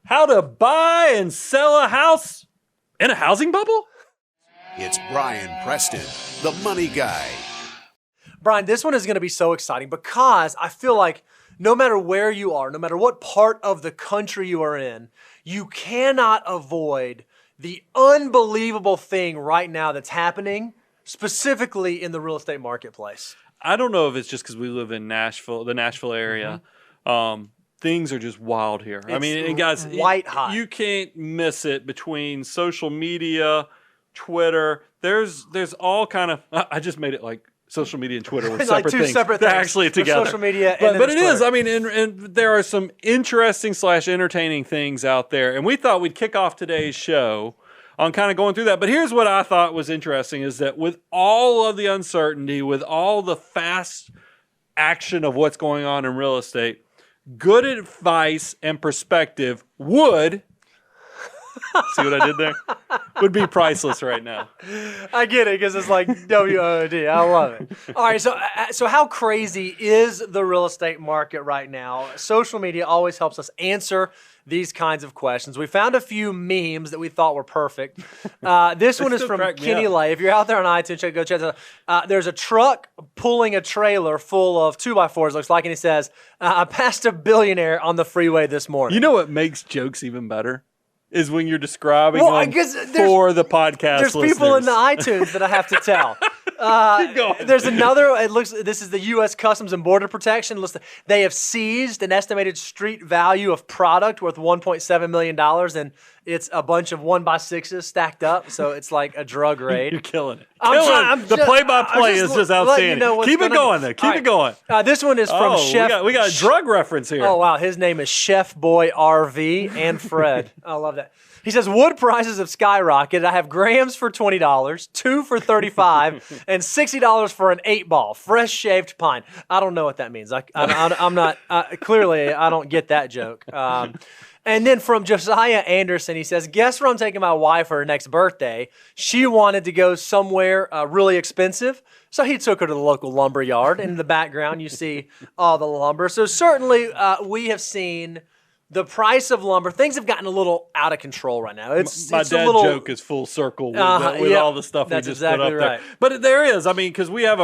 How to buy and sell a house in a housing bubble? It's Brian Preston, the money guy. Brian, this one is going to be so exciting because I feel like no matter where you are, no matter what part of the country you are in, you cannot avoid the unbelievable thing right now that's happening, specifically in the real estate marketplace. I don't know if it's just because we live in Nashville, the Nashville area. Things are just wild here. I mean, and guys, white hot. You can't miss it between social media, Twitter. There's all kind of. I just made it like social media and Twitter were like separate two things. separate They're things. actually There's together. social media, but and it Twitter. is. I mean, and there are some interesting / entertaining things out there, and we thought we'd kick off today's show on kind of going through that. But here's what I thought was interesting is that with all of the uncertainty, with all the fast action of what's going on in real estate, good advice and perspective would, see what I did there? Would be priceless right now. I get it because it's like WOD. I love it. All right, so how crazy is the real estate market right now? Social media always helps us answer these kinds of questions. We found a few memes that we thought were perfect. This one is from Kenny Lay. If you're out there on iTunes, go check it out. There's a truck pulling a trailer full of 2x4s, looks like, and he says, I passed a billionaire on the freeway this morning. You know what makes jokes even better? Is when you're describing I them guess for the podcast There's listeners. people in the iTunes that I have to tell. Keep going. There's another. This is the U.S. Customs and Border Protection. Listen, they have seized an estimated street value of product worth $1.7 million, and it's a bunch of 1x6s stacked up. So it's like a drug raid. You're killing it. The play-by-play is just outstanding. Keep it going, though. Keep it going. This one is from Chef. We got a drug reference here. Oh, wow. His name is Chef Boy RV and Fred. I love that. He says, wood prices have skyrocketed. I have grams for $20, 2 for $35, and $60 for an 8-ball, fresh shaved pine. I don't know what that means. I'm not, clearly I don't get that joke. And then from Josiah Anderson, he says, guess where I'm taking my wife for her next birthday? She wanted to go somewhere really expensive, so he took her to the local lumber yard. In the background, you see all the lumber. So certainly we have seen the price of lumber. Things have gotten a little out of control right now. My dad joke is full circle with all the stuff we just exactly put up right. there. But there is. I mean, because we have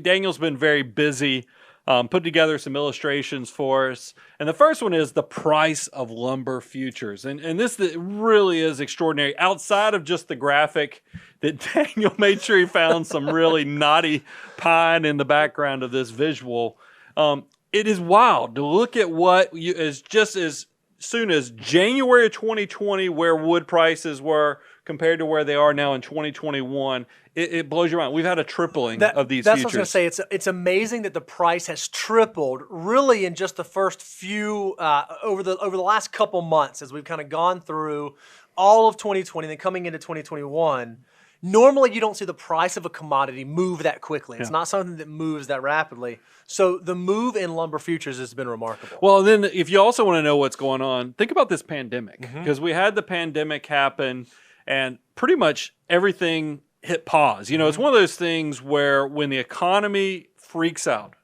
Daniel's been very busy. Put together some illustrations for us. And the first one is the price of lumber futures. And this really is extraordinary. Outside of just the graphic that Daniel made sure he found some really knotty pine in the background of this visual. It is wild to look at what is just as soon as January of 2020, where wood prices were compared to where they are now in 2021. It blows your mind. We've had a tripling of these futures. That's what I was going to say. It's amazing that the price has tripled really in just the first few, over the last couple months as we've kind of gone through all of 2020 and then coming into 2021. Normally, you don't see the price of a commodity move that quickly. It's not something that moves that rapidly. So the move in lumber futures has been remarkable. Well, then if you also want to know what's going on, think about this pandemic. Because we had the pandemic happen and pretty much everything hit pause. You know, it's one of those things where when the economy freaks out,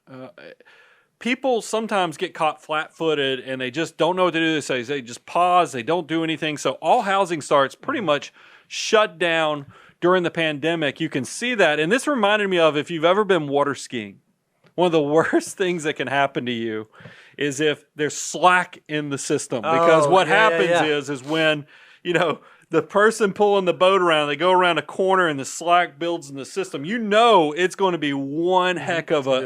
people sometimes get caught flat-footed and they just don't know what to do. They just pause. They don't do anything. So all housing starts pretty much shut down during the pandemic. You can see that. And this reminded me of if you've ever been water skiing. One of the worst things that can happen to you is if there's slack in the system. Because what happens is when, you know, the person pulling the boat around, they go around a corner and the slack builds in the system. You know it's going to be one heck of a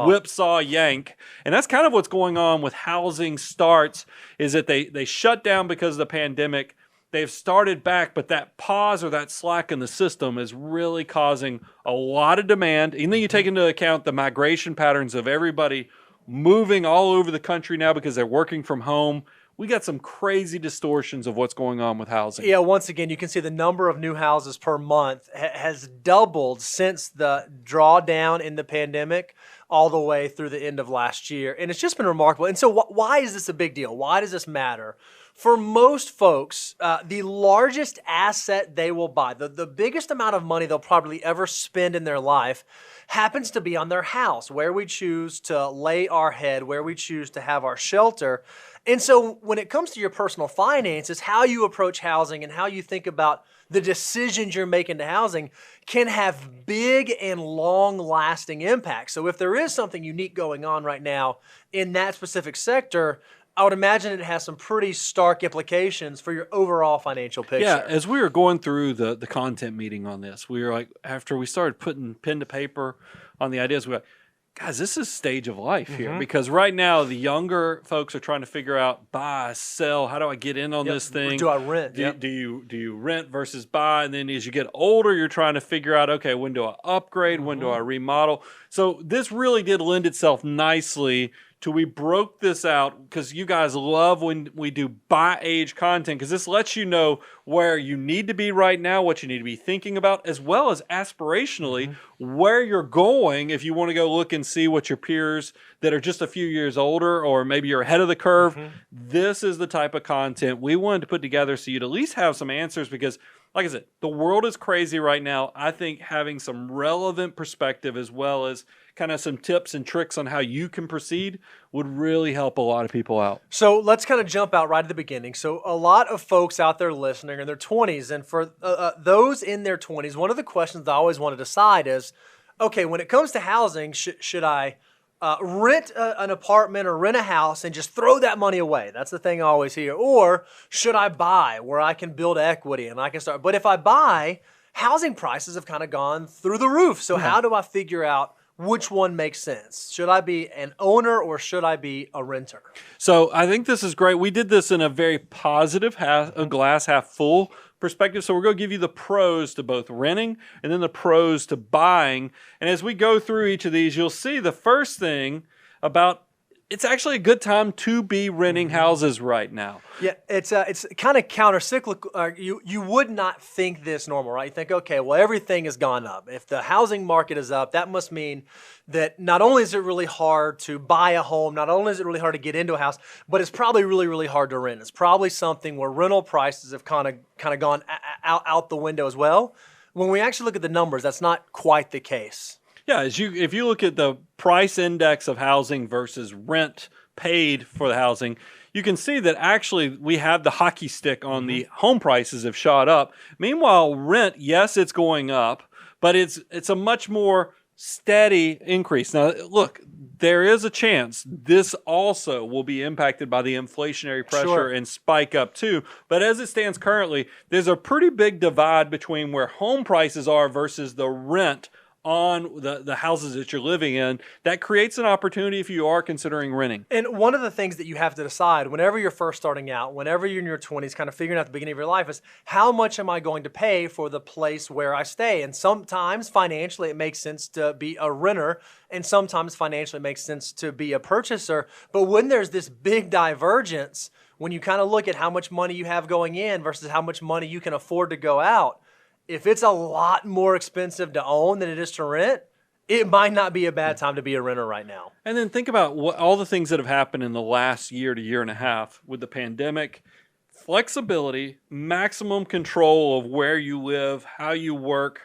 whipsaw yank. And that's kind of what's going on with housing starts is that they shut down because of the pandemic. They've started back, but that pause or that slack in the system is really causing a lot of demand. And then you take into account the migration patterns of everybody moving all over the country now because they're working from home. We got some crazy distortions of what's going on with housing. Yeah, once again, you can see the number of new houses per month has doubled since the drawdown in the pandemic all the way through the end of last year. And it's just been remarkable. And so why is this a big deal? Why does this matter For most folks, the largest asset they will buy, the biggest amount of money they'll probably ever spend in their life, happens to be on their house, where we choose to lay our head, where we choose to have our shelter. And so when it comes to your personal finances, how you approach housing and how you think about the decisions you're making to housing can have big and long-lasting impacts. So if there is something unique going on right now in that specific sector, I would imagine it has some pretty stark implications for your overall financial picture. Yeah, as we were going through the content meeting on this, we were like, after we started putting pen to paper on the ideas, we were like, guys, this is stage of life here, because right now the younger folks are trying to figure out buy, sell. How do I get in on this thing? Do I rent? Do you rent versus buy? And then as you get older, you're trying to figure out, okay, when do I upgrade? When do I remodel? So this really did lend itself nicely to we broke this out because you guys love when we do by age content, because this lets you know where you need to be right now, what you need to be thinking about, as well as aspirationally where you're going if you want to go look and see what your peers that are just a few years older or maybe you're ahead of the curve. This is the type of content we wanted to put together so you'd at least have some answers, because like I said, the world is crazy right now. I think having some relevant perspective as well as kind of some tips and tricks on how you can proceed would really help a lot of people out. So let's kind of jump out right at the beginning. So a lot of folks out there listening are in their 20s. And for those in their 20s, one of the questions I always want to decide is, okay, when it comes to housing, should I rent an apartment or rent a house and just throw that money away? That's the thing I always hear. Or should I buy where I can build equity and I can start? But if I buy, housing prices have kind of gone through the roof. So how do I figure out which one makes sense? Should I be an owner or should I be a renter? So I think this is great. We did this in a very positive, a glass half full perspective. So we're going to give you the pros to both renting and then the pros to buying. And as we go through each of these, you'll see the first thing about it's actually a good time to be renting houses right now. Yeah, it's kind of counter-cyclical. You would not think this normal, right? You think, okay, well, everything has gone up. If the housing market is up, that must mean that not only is it really hard to buy a home, not only is it really hard to get into a house, but it's probably really, really hard to rent. It's probably something where rental prices have kind of gone out the window as well. When we actually look at the numbers, that's not quite the case. Yeah, if you look at the price index of housing versus rent paid for the housing, you can see that actually we have the hockey stick on the home prices have shot up. Meanwhile, rent, yes, it's going up, but it's a much more steady increase. Now, look, there is a chance this also will be impacted by the inflationary pressure and spike up too. But as it stands currently, there's a pretty big divide between where home prices are versus the rent on the houses that you're living in. That creates an opportunity if you are considering renting. And one of the things that you have to decide whenever you're first starting out, whenever you're in your 20s, kind of figuring out the beginning of your life, is how much am I going to pay for the place where I stay? And sometimes financially it makes sense to be a renter, and sometimes financially it makes sense to be a purchaser. But when there's this big divergence, when you kind of look at how much money you have going in versus how much money you can afford to go out, if it's a lot more expensive to own than it is to rent, it might not be a bad time to be a renter right now. And then think about all the things that have happened in the last year to year and a half with the pandemic. Flexibility, maximum control of where you live, how you work.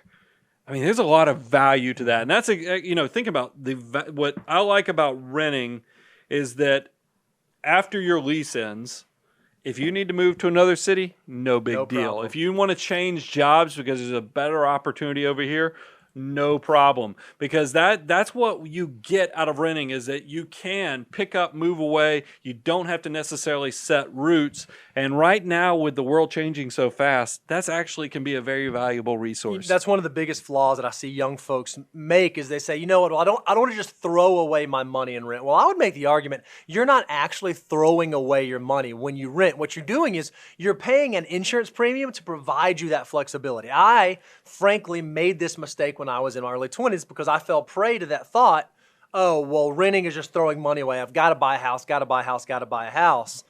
I mean, there's a lot of value to that. And that's, think about what I like about renting is that after your lease ends, if you need to move to another city, no big deal. Problem. If you want to change jobs because there's a better opportunity over here, no problem. Because that's what you get out of renting is that you can pick up, move away. You don't have to necessarily set roots. And right now with the world changing so fast, that's actually can be a very valuable resource. That's one of the biggest flaws that I see young folks make is they say, you know what, well, I don't want to just throw away my money and rent. Well, I would make the argument you're not actually throwing away your money when you rent. What you're doing is you're paying an insurance premium to provide you that flexibility. I frankly made this mistake when I was in my early 20s because I fell prey to that thought, oh, well, renting is just throwing money away. I've got to buy a house, got to buy a house, got to buy a house.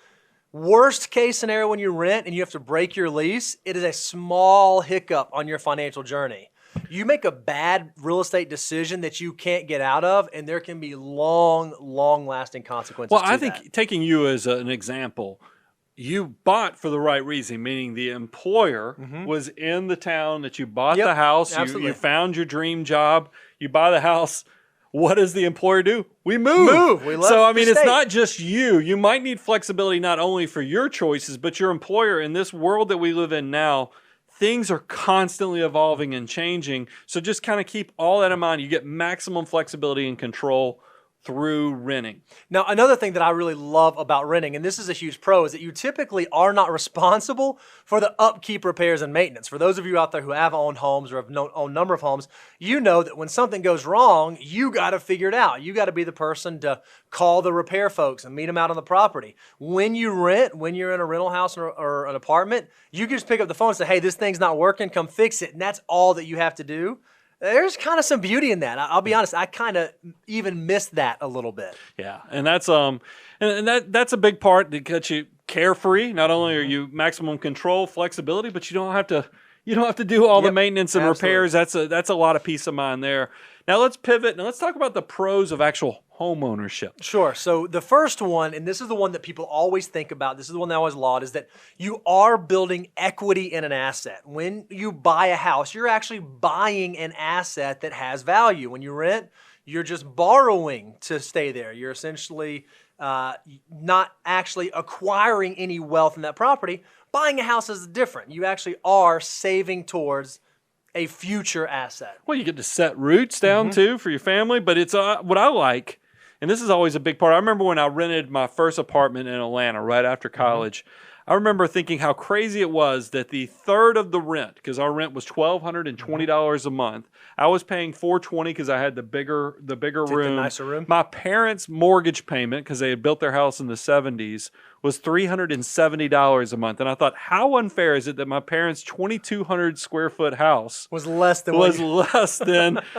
Worst case scenario when you rent and you have to break your lease, it is a small hiccup on your financial journey. You make a bad real estate decision that you can't get out of, and there can be long-lasting consequences. Well, I think taking you as an example, you bought for the right reason, meaning the employer was in the town that you bought the house. Absolutely. You found your dream job. You buy the house. What does the employer do? We move. We left So, I the mean, it's state. not just you. You might need flexibility not only for your choices, but your employer. In this world that we live in now, things are constantly evolving and changing. So just kind of keep all that in mind. You get maximum flexibility and control through renting. Now, another thing that I really love about renting, and this is a huge pro, is that you typically are not responsible for the upkeep, repairs, and maintenance. For those of you out there who have owned homes or have owned a number of homes, you know that when something goes wrong, you got to figure it out. You got to be the person to call the repair folks and meet them out on the property. When you rent, when you're in a rental house or an apartment, you can just pick up the phone and say, hey, this thing's not working, come fix it. And that's all that you have to do. There's kind of some beauty in that. I'll be honest, I kind of even missed that a little bit. Yeah, and that's that's a big part that gets you carefree. Not only are you maximum control, flexibility, but you don't have to do all the maintenance and repairs. That's a lot of peace of mind there. Now let's pivot and let's talk about the pros of actual home ownership. Sure. So the first one, and this is the one that people always think about, this is the one that I always laud, is that you are building equity in an asset. When you buy a house, you're actually buying an asset that has value. When you rent, you're just borrowing to stay there. You're essentially not actually acquiring any wealth in that property. Buying a house is different. You actually are saving towards a future asset. Well, you get to set roots down too for your family, but it's what I like, and this is always a big part. I remember when I rented my first apartment in Atlanta right after college, I remember thinking how crazy it was that the third of the rent, because our rent was $1,220 a month, I was paying $420 because I had the bigger room. The nicer room. My parents' mortgage payment, because they had built their house in the 70s, was $370 a month. And I thought, how unfair is it that my parents' 2,200 square foot house Was less than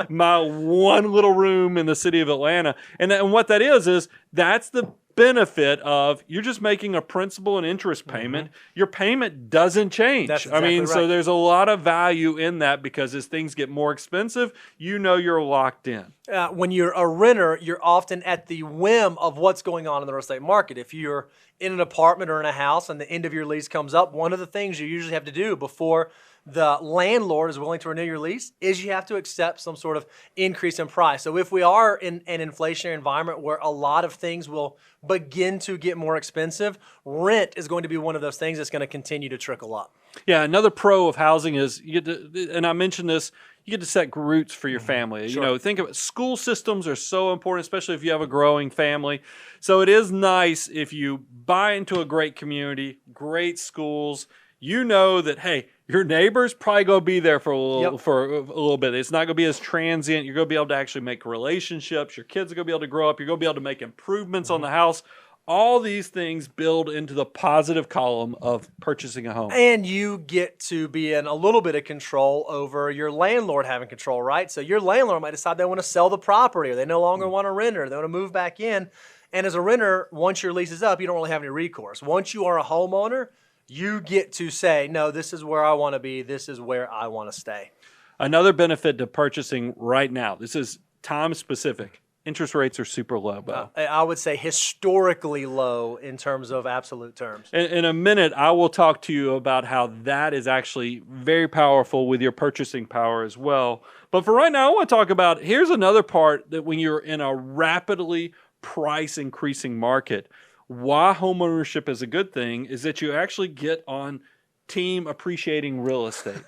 my one little room in the city of Atlanta. And what that is that's the benefit of you're just making a principal and interest payment. Your payment doesn't change. That's exactly right. So there's a lot of value in that because as things get more expensive, you're locked in. When you're a renter, you're often at the whim of what's going on in the real estate market. If you're in an apartment or in a house and the end of your lease comes up, one of the things you usually have to do before the landlord is willing to renew your lease is you have to accept some sort of increase in price. So if we are in an inflationary environment where a lot of things will begin to get more expensive, rent is going to be one of those things that's going to continue to trickle up. Yeah, another pro of housing is you get to, and I mentioned this, you get to set roots for your family. Sure. Think of it. School systems are so important, especially if you have a growing family. So it is nice if you buy into a great community, great schools. You know that, hey, your neighbor's probably going to be there for a little bit. It's not going to be as transient. You're going to be able to actually make relationships. Your kids are going to be able to grow up. You're going to be able to make improvements on the house. All these things build into the positive column of purchasing a home. And you get to be in a little bit of control over your landlord having control, right? So your landlord might decide they want to sell the property or they no longer want to rent it or they want to move back in. And as a renter, once your lease is up, you don't really have any recourse. Once you are a homeowner, you get to say, no, this is where I want to be. This is where I want to stay. Another benefit to purchasing right now, this is time specific. Interest rates are super low, Bo. I would say historically low in terms of absolute terms. In a minute, I will talk to you about how that is actually very powerful with your purchasing power as well. But for right now, I want to talk about, here's another part that when you're in a rapidly price increasing market, why homeownership is a good thing is that you actually get on team appreciating real estate.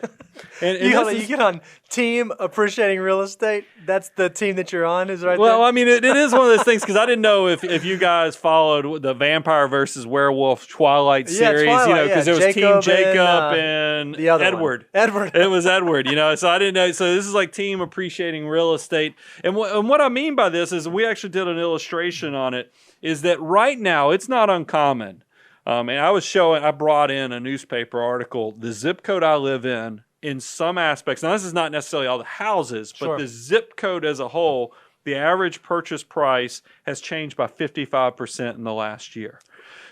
And you get on team appreciating real estate. That's the team that you're on, is right well, there? I mean, it is one of those things because I didn't know if you guys followed the Vampire versus Werewolf Twilight series, because there was Team Jacob and the other Edward. Edward. It was Edward, so I didn't know. So this is like team appreciating real estate. And what I mean by this is we actually did an illustration on it, is that right now it's not uncommon. And I brought in a newspaper article, the zip code I live in some aspects. Now, this is not necessarily all the houses, but the zip code as a whole, the average purchase price has changed by 55% in the last year.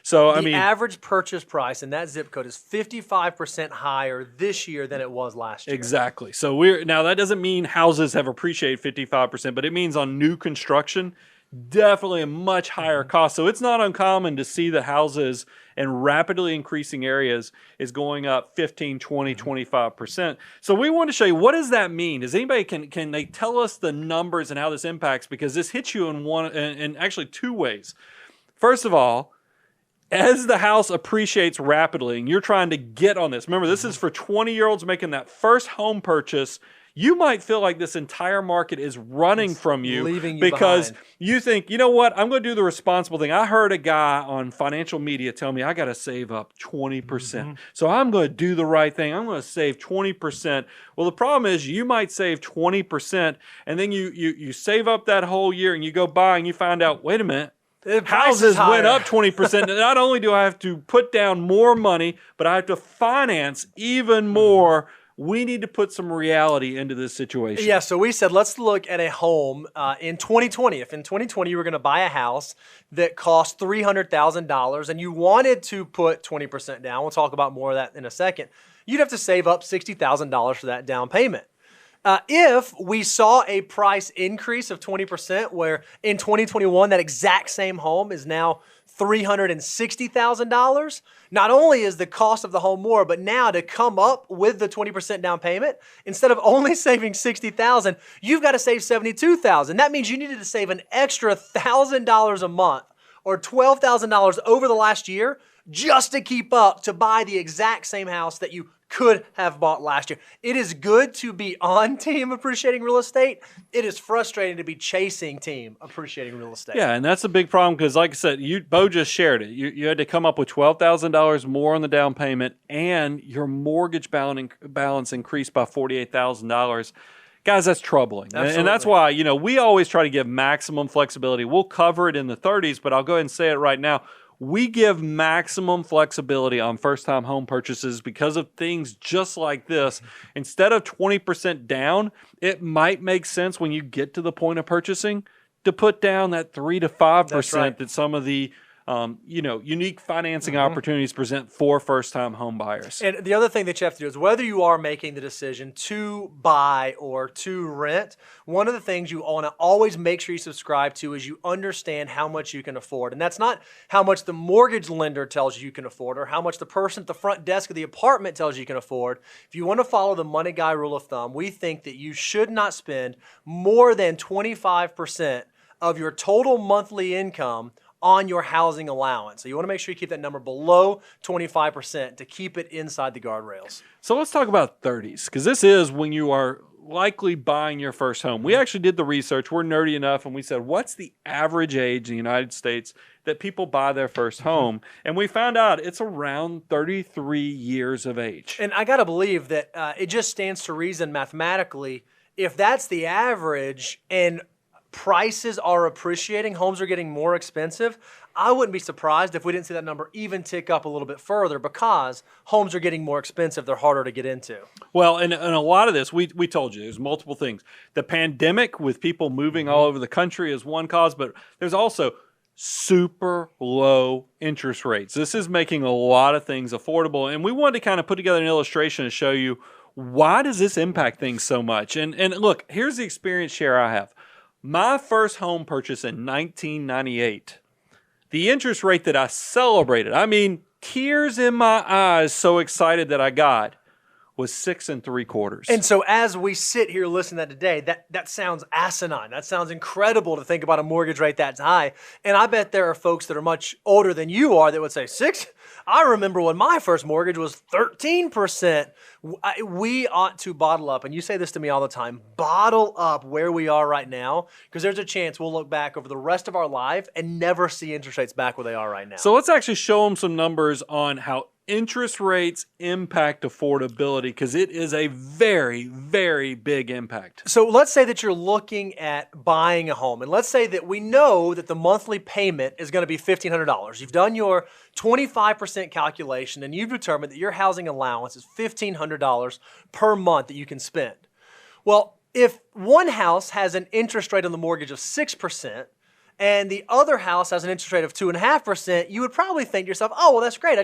So, the average purchase price in that zip code is 55% higher this year than it was last year. Exactly. So now that doesn't mean houses have appreciated 55%, but it means on new construction, definitely a much higher cost. So it's not uncommon to see the houses in rapidly increasing areas is going up 15, 20, 25%. So we want to show you, what does that mean? Does anybody, can they tell us the numbers and how this impacts? Because this hits you in actually two ways. First of all, as the house appreciates rapidly and you're trying to get on this, remember, this is for 20-year-olds making that first home purchase. You might feel like this entire market is running from you, leaving you because behind. you think, you know what, I'm going to do the responsible thing. I heard a guy on financial media tell me I got to save up 20%. So I'm going to do the right thing. I'm going to save 20%. Well, the problem is you might save 20% and then you save up that whole year and you go buy and you find out, wait a minute, houses went up 20%. Not only do I have to put down more money, but I have to finance even more. We need to put some reality into this situation. Yeah, so we said, let's look at a home in 2020. If in 2020 you were going to buy a house that cost $300,000 and you wanted to put 20% down, we'll talk about more of that in a second, you'd have to save up $60,000 for that down payment. If we saw a price increase of 20%, where in 2021 that exact same home is now $360,000, not only is the cost of the home more, but now to come up with the 20% down payment, instead of only saving $60,000, you've got to save $72,000. That means you needed to save an extra $1,000 a month or $12,000 over the last year just to keep up to buy the exact same house that you could have bought last year. It is good to be on team appreciating real estate. It is frustrating to be chasing team appreciating real estate. Yeah, and that's a big problem because, like I said, Bo just shared it. You had to come up with $12,000 more on the down payment, and your mortgage balance increased by $48,000. Guys, that's troubling. Absolutely. And that's why, we always try to give maximum flexibility. We'll cover it in the 30s, but I'll go ahead and say it right now. We give maximum flexibility on first-time home purchases because of things just like this. Instead of 20% down, it might make sense when you get to the point of purchasing to put down that 3 to 5% that some of the unique financing opportunities present for first-time home buyers. And the other thing that you have to do is, whether you are making the decision to buy or to rent, one of the things you want to always make sure you subscribe to is you understand how much you can afford. And that's not how much the mortgage lender tells you can afford or how much the person at the front desk of the apartment tells you can afford. If you want to follow the money guy rule of thumb, we think that you should not spend more than 25% of your total monthly income on your housing allowance. So you want to make sure you keep that number below 25% to keep it inside the guardrails. So let's talk about 30s, because this is when you are likely buying your first home. We actually did the research. We're nerdy enough, and we said, what's the average age in the United States that people buy their first home? And we found out it's around 33 years of age. And I got to believe that it just stands to reason mathematically, if that's the average and prices are appreciating, homes are getting more expensive, I wouldn't be surprised if we didn't see that number even tick up a little bit further, because homes are getting more expensive. They're harder to get into. Well, and a lot of this, we told you, there's multiple things. The pandemic with people moving all over the country is one cause, but there's also super low interest rates. This is making a lot of things affordable, and we wanted to kind of put together an illustration to show you, why does this impact things so much? And look, here's the experience share I have. My first home purchase in 1998, the interest rate that I celebrated, I mean, tears in my eyes, so excited that I got, was 6 3/4. And so as we sit here listening to that today, that sounds asinine. That sounds incredible to think about a mortgage rate that high. And I bet there are folks that are much older than you are that would say, 6? I remember when my first mortgage was 13%. We ought to bottle up, and you say this to me all the time, bottle up where we are right now, because there's a chance we'll look back over the rest of our life and never see interest rates back where they are right now. So let's actually show them some numbers on how interest rates impact affordability, because it is a very, very big impact. So let's say that you're looking at buying a home, and let's say that we know that the monthly payment is going to be $1,500. You've done your 25% calculation, and you've determined that your housing allowance is $1,500 per month that you can spend. Well, if one house has an interest rate on the mortgage of 6%, and the other house has an interest rate of 2.5%, you would probably think to yourself, oh, well, that's great.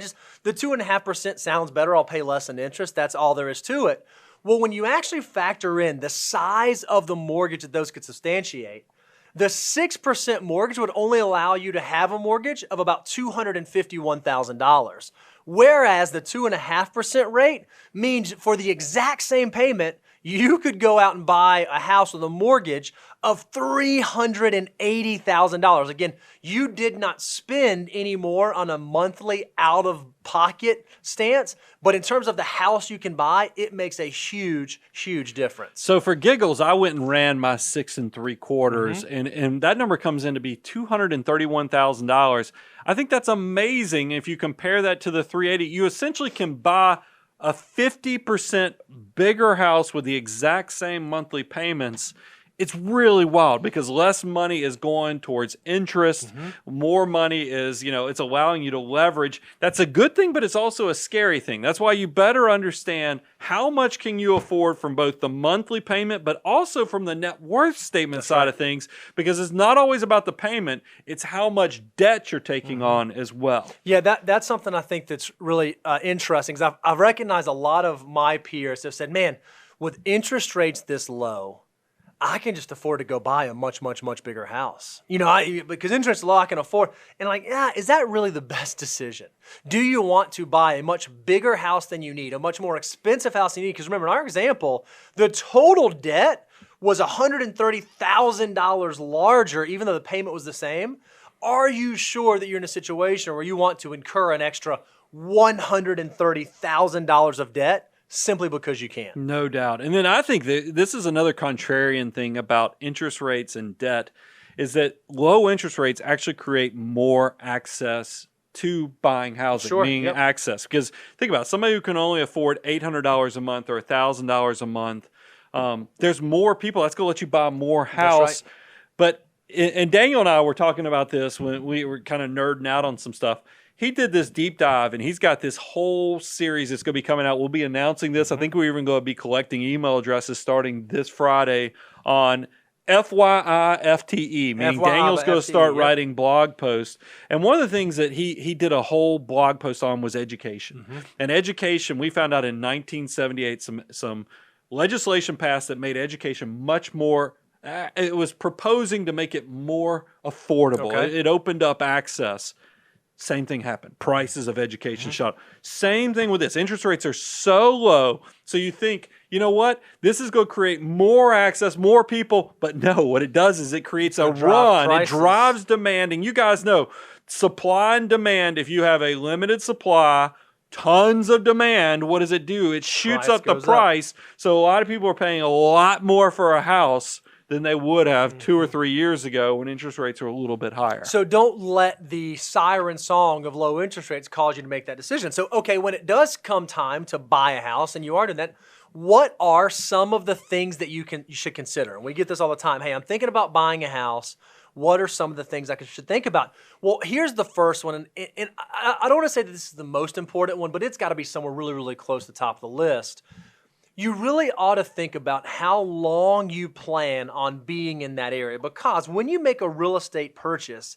The 2.5% sounds better. I'll pay less in interest. That's all there is to it. Well, when you actually factor in the size of the mortgage that those could substantiate, The 6% mortgage would only allow you to have a mortgage of about $251,000. Whereas the 2.5% rate means for the exact same payment, you could go out and buy a house with a mortgage of $380,000. Again, you did not spend any more on a monthly out-of-pocket stance, but in terms of the house you can buy, it makes a huge, huge difference. So for giggles, I went and ran my 6 3/4, and that number comes in to be $231,000. I think that's amazing. If you compare that to the 380, you essentially can buy a 50% bigger house with the exact same monthly payments. It's really wild because less money is going towards interest. More money is, it's allowing you to leverage. That's a good thing, but it's also a scary thing. That's why you better understand how much can you afford from both the monthly payment, but also from the net worth statement side of things, because it's not always about the payment. It's how much debt you're taking on as well. Yeah, that's something I think that's really interesting, because I've recognized a lot of my peers have said, man, with interest rates this low, I can just afford to go buy a much, much, much bigger house. Because interest is low, I can afford. And is that really the best decision? Do you want to buy a much bigger house than you need, a much more expensive house than you need? Because remember, in our example, the total debt was $130,000 larger, even though the payment was the same. Are you sure that you're in a situation where you want to incur an extra $130,000 of debt simply because you can? No doubt. And then I think that this is another contrarian thing about interest rates and debt, is that low interest rates actually create more access to buying housing, meaning access. Because think about it, somebody who can only afford $800 a month or $1,000 a month, there's more people that's going to let you buy more house. But and Daniel and I were talking about this when we were kind of nerding out on some stuff. He did this deep dive, and he's got this whole series that's going to be coming out. We'll be announcing this. I think we're even going to be collecting email addresses starting this Friday on FYI FTE, meaning Daniel's going to start writing blog posts. And one of the things that he did a whole blog post on was education. And education, we found out in 1978, some legislation passed that made education much more it was proposing to make it more affordable. It opened up access. Same thing happened. Prices of education shot. Same thing with this. Interest rates are so low. So you think, you know what? This is going to create more access, more people. But no, what it does is it creates a run. It drives demand. And you guys know, supply and demand, if you have a limited supply, tons of demand, what does it do? It shoots up the price. So a lot of people are paying a lot more for a house than they would have 2 or 3 years ago when interest rates were a little bit higher. So don't let the siren song of low interest rates cause you to make that decision. So, okay, when it does come time to buy a house and you are doing that, what are some of the things that you should consider? And we get this all the time. Hey, I'm thinking about buying a house. What are some of the things I should think about? Well, here's the first one. And I don't want to say that this is the most important one, but it's got to be somewhere really, really close to the top of the list. You really ought to think about how long you plan on being in that area, because when you make a real estate purchase,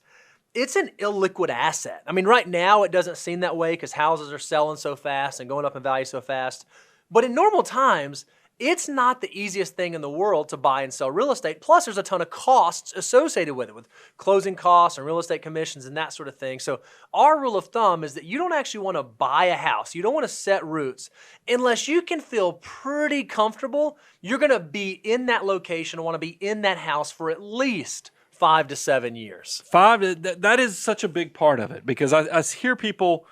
it's an illiquid asset. I mean, right now it doesn't seem that way because houses are selling so fast and going up in value so fast. But in normal times, it's not the easiest thing in the world to buy and sell real estate. Plus, there's a ton of costs associated with it, with closing costs and real estate commissions and that sort of thing. So our rule of thumb is that you don't actually want to buy a house. You don't want to set roots unless you can feel pretty comfortable you're going to be in that location and want to be in that house for at least 5 to 7 years. That is such a big part of it, because I hear people,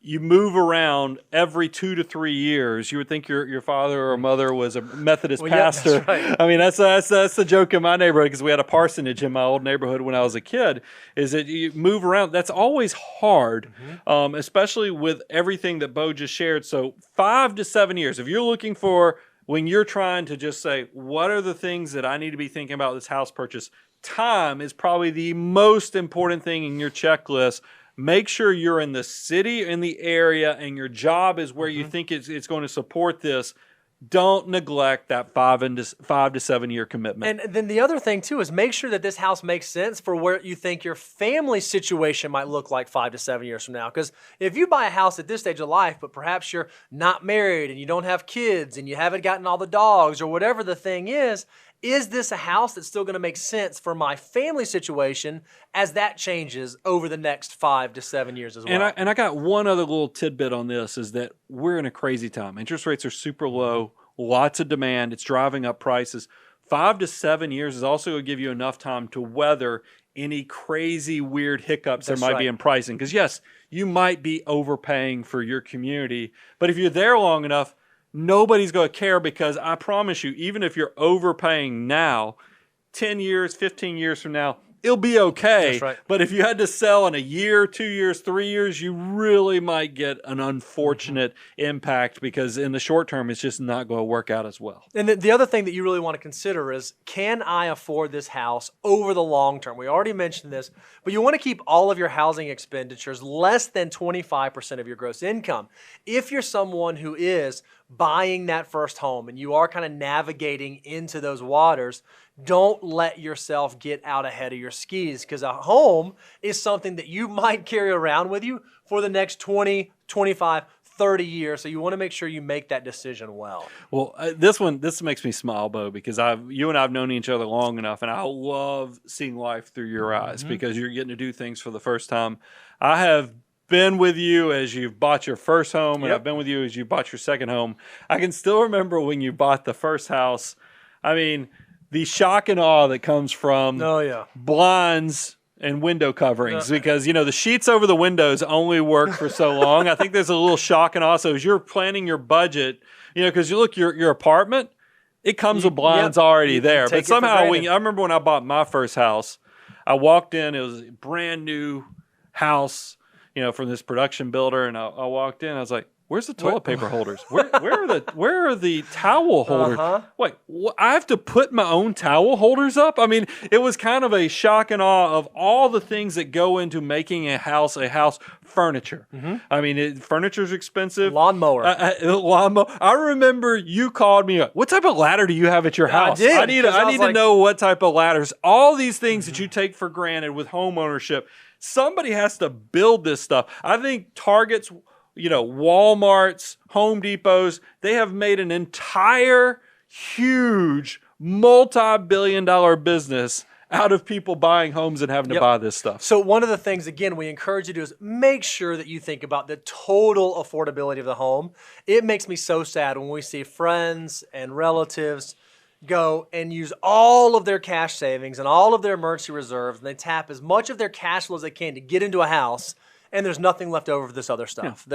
you move around every 2 to 3 years. You would think your father or mother was a Methodist pastor. Yeah, that's right. I mean, that's the joke in my neighborhood, because we had a parsonage in my old neighborhood when I was a kid, is that you move around. That's always hard, especially with everything that Bo just shared. So 5 to 7 years. If you're looking for, when you're trying to just say, what are the things that I need to be thinking about this house purchase, time is probably the most important thing in your checklist. Make sure you're in the city, in the area, and your job is where you think it's going to support this. Don't neglect that 5 to 7 year commitment. And then the other thing too is make sure that this house makes sense for where you think your family situation might look like 5 to 7 years from now. Because if you buy a house at this stage of life, but perhaps you're not married and you don't have kids and you haven't gotten all the dogs or whatever the thing is, is this a house that's still going to make sense for my family situation as that changes over the next 5 to 7 years as well? And I got one other little tidbit on this is that we're in a crazy time. Interest rates are super low, lots of demand. It's driving up prices. 5 to 7 years is also going to give you enough time to weather any crazy weird hiccups there might be in pricing. Because yes, you might be overpaying for your community, but if you're there long enough, nobody's going to care, because I promise you, even if you're overpaying now, 10 years, 15 years from now, it'll be okay. That's right. But if you had to sell in a year, 2 years, 3 years, you really might get an unfortunate impact, because in the short term, it's just not going to work out as well. And the other thing that you really want to consider is, can I afford this house over the long term? We already mentioned this, but you want to keep all of your housing expenditures less than 25% of your gross income. If you're someone who is buying that first home and you are kind of navigating into those waters, don't let yourself get out ahead of your skis, because a home is something that you might carry around with you for the next 20, 25, 30 years. So you want to make sure you make that decision well. Well, this makes me smile, Bo, because you and I have known each other long enough, and I love seeing life through your eyes, because you're getting to do things for the first time. I have been with you as you've bought your first home, and I've been with you as you bought your second home. I can still remember when you bought the first house. I mean, the shock and awe that comes from blinds and window coverings, because, the sheets over the windows only work for so long. I think there's a little shock and awe. So as you're planning your budget, because you look, your apartment, it comes with blinds already there. But somehow, I remember when I bought my first house, I walked in, it was a brand new house, from this production builder, and I walked in, I was like, where's the toilet paper holders? Where are the towel holders? Wait, I have to put my own towel holders up? I mean, it was kind of a shock and awe of all the things that go into making a house furniture. I mean, furniture's expensive. Lawnmower. I remember you called me up. What type of ladder do you have at your house? I need to know what type of ladders. All these things that you take for granted with home ownership. Somebody has to build this stuff. I think Target's, Walmart's, Home Depot's, they have made an entire huge multi-billion-dollar business out of people buying homes and having to buy this stuff. So one of the things, again, we encourage you to do is make sure that you think about the total affordability of the home. It makes me so sad when we see friends and relatives go and use all of their cash savings and all of their emergency reserves, and they tap as much of their cash flow as they can to get into a house, and there's nothing left over for this other stuff.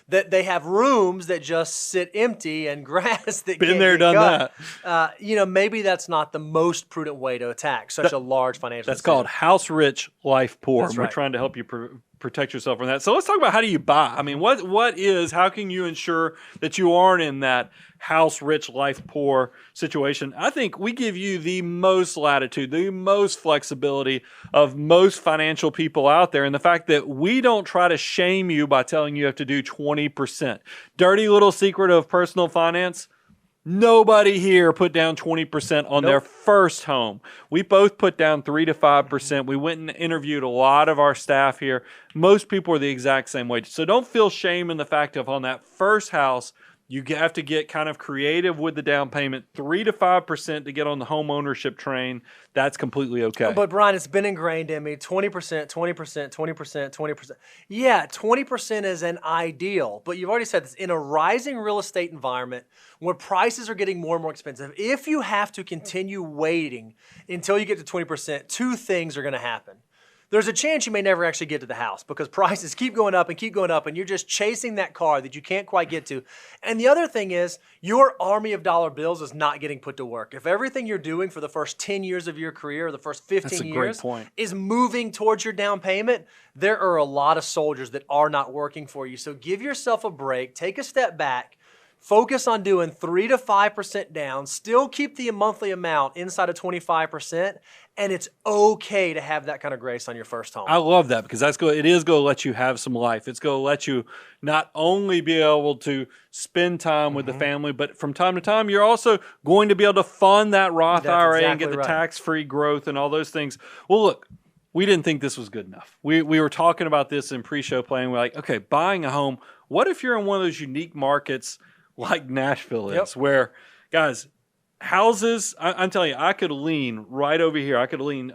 They have rooms that just sit empty and grass that been there, done that. Maybe that's not the most prudent way to attack such a large financial That's decision. called house rich, life poor. That's We're right. trying to help you protect yourself from that. So let's talk about, how do you buy? I mean, how can you ensure that you aren't in that house rich, life poor situation? I think we give you the most latitude, the most flexibility of most financial people out there. And the fact that we don't try to shame you by telling you have to do 20%. Dirty little secret of personal finance. Nobody here put down 20% on their first home. We both put down 3 to 5%. We went and interviewed a lot of our staff here. Most people are the exact same way. So don't feel shame in the fact of, on that first house, you have to get kind of creative with the down payment, 3 to 5% to get on the home ownership train. That's completely okay. But Brian, it's been ingrained in me, 20%, 20%, 20%, 20%. Yeah, 20% is an ideal, but you've already said this, in a rising real estate environment where prices are getting more and more expensive, if you have to continue waiting until you get to 20%, two things are going to happen. There's a chance you may never actually get to the house because prices keep going up, and you're just chasing that car that you can't quite get to. And the other thing is, your army of dollar bills is not getting put to work. If everything you're doing for the first 10 years of your career or the first 15 years is moving towards your down payment, there are a lot of soldiers that are not working for you. So give yourself a break, take a step back, focus on doing 3 to 5% down, still keep the monthly amount inside of 25%, and it's okay to have that kind of grace on your first home. I love that, because it is going to let you have some life. It's going to let you not only be able to spend time with the family, but from time to time, you're also going to be able to fund that Roth IRA and get the tax-free growth and all those things. Well, look, we didn't think this was good enough. We were talking about this in pre-show planning. We're like, okay, buying a home, what if you're in one of those unique markets like Nashville is, where, guys, houses, I'm telling you, I could lean right over here. I could lean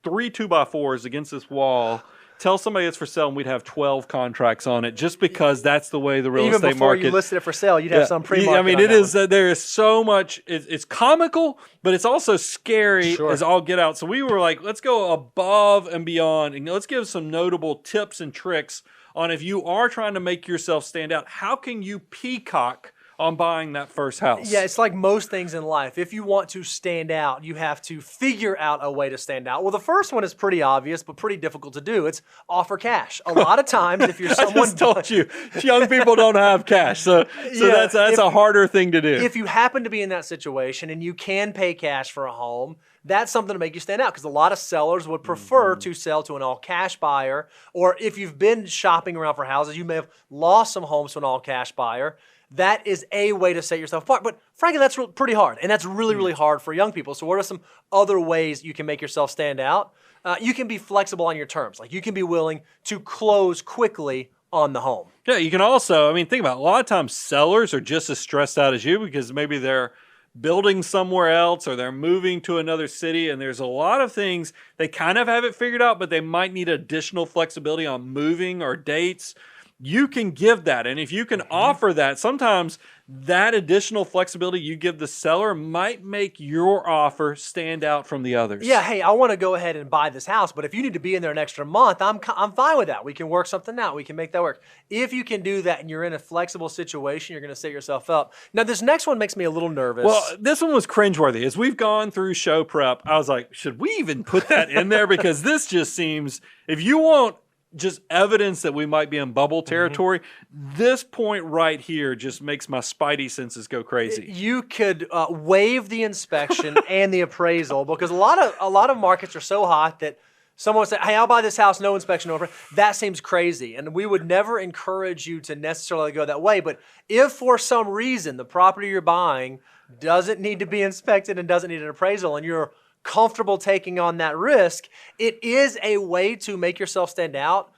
3 2x4s against this wall, tell somebody it's for sale, and we'd have 12 contracts on it just because that's the way the real Even estate before market. you listed it for sale, you'd have some pre-market. I mean, on it that is. one. There is so much. It's comical, but it's also scary Sure. as all get out. So we were like, let's go above and beyond, and let's give some notable tips and tricks on if you are trying to make yourself stand out. How can you peacock on buying that first house? Yeah, it's like most things in life. If you want to stand out, you have to figure out a way to stand out. Well, the first one is pretty obvious, but pretty difficult to do. It's offer cash. A lot of times, if you're someone... I just told you, young people don't have cash, so Yeah, that's a harder thing to do. If you happen to be in that situation and you can pay cash for a home, that's something to make you stand out, because a lot of sellers would prefer to sell to an all-cash buyer, or if you've been shopping around for houses, you may have lost some homes to an all-cash buyer. That is a way to set yourself apart. But frankly, that's pretty hard, and that's really, really hard for young people. So what are some other ways you can make yourself stand out? You can be flexible on your terms. Like, you can be willing to close quickly on the home. Yeah, you can also, I mean, think about it. A lot of times sellers are just as stressed out as you because maybe they're building somewhere else or they're moving to another city, and there's a lot of things they kind of have it figured out, but they might need additional flexibility on moving or dates. You can give that, and if you can offer that, sometimes that additional flexibility you give the seller might make your offer stand out from the others. Yeah, hey, I want to go ahead and buy this house, but if you need to be in there an extra month, I'm fine with that. We can work something out. We can make that work. If you can do that and you're in a flexible situation, you're going to set yourself up. Now, this next one makes me a little nervous. Well, this one was cringeworthy. As we've gone through show prep, I was like, should we even put that in there? Because this just seems, if you want just evidence that we might be in bubble territory, this point right here just makes my spidey senses go crazy. You could waive the inspection and the appraisal, because a lot of markets are so hot that someone would say, hey, I'll buy this house, no inspection over. That seems crazy, and we would never encourage you to necessarily go that way. But if for some reason the property you're buying doesn't need to be inspected and doesn't need an appraisal, and you're comfortable taking on that risk, it is a way to make yourself stand out,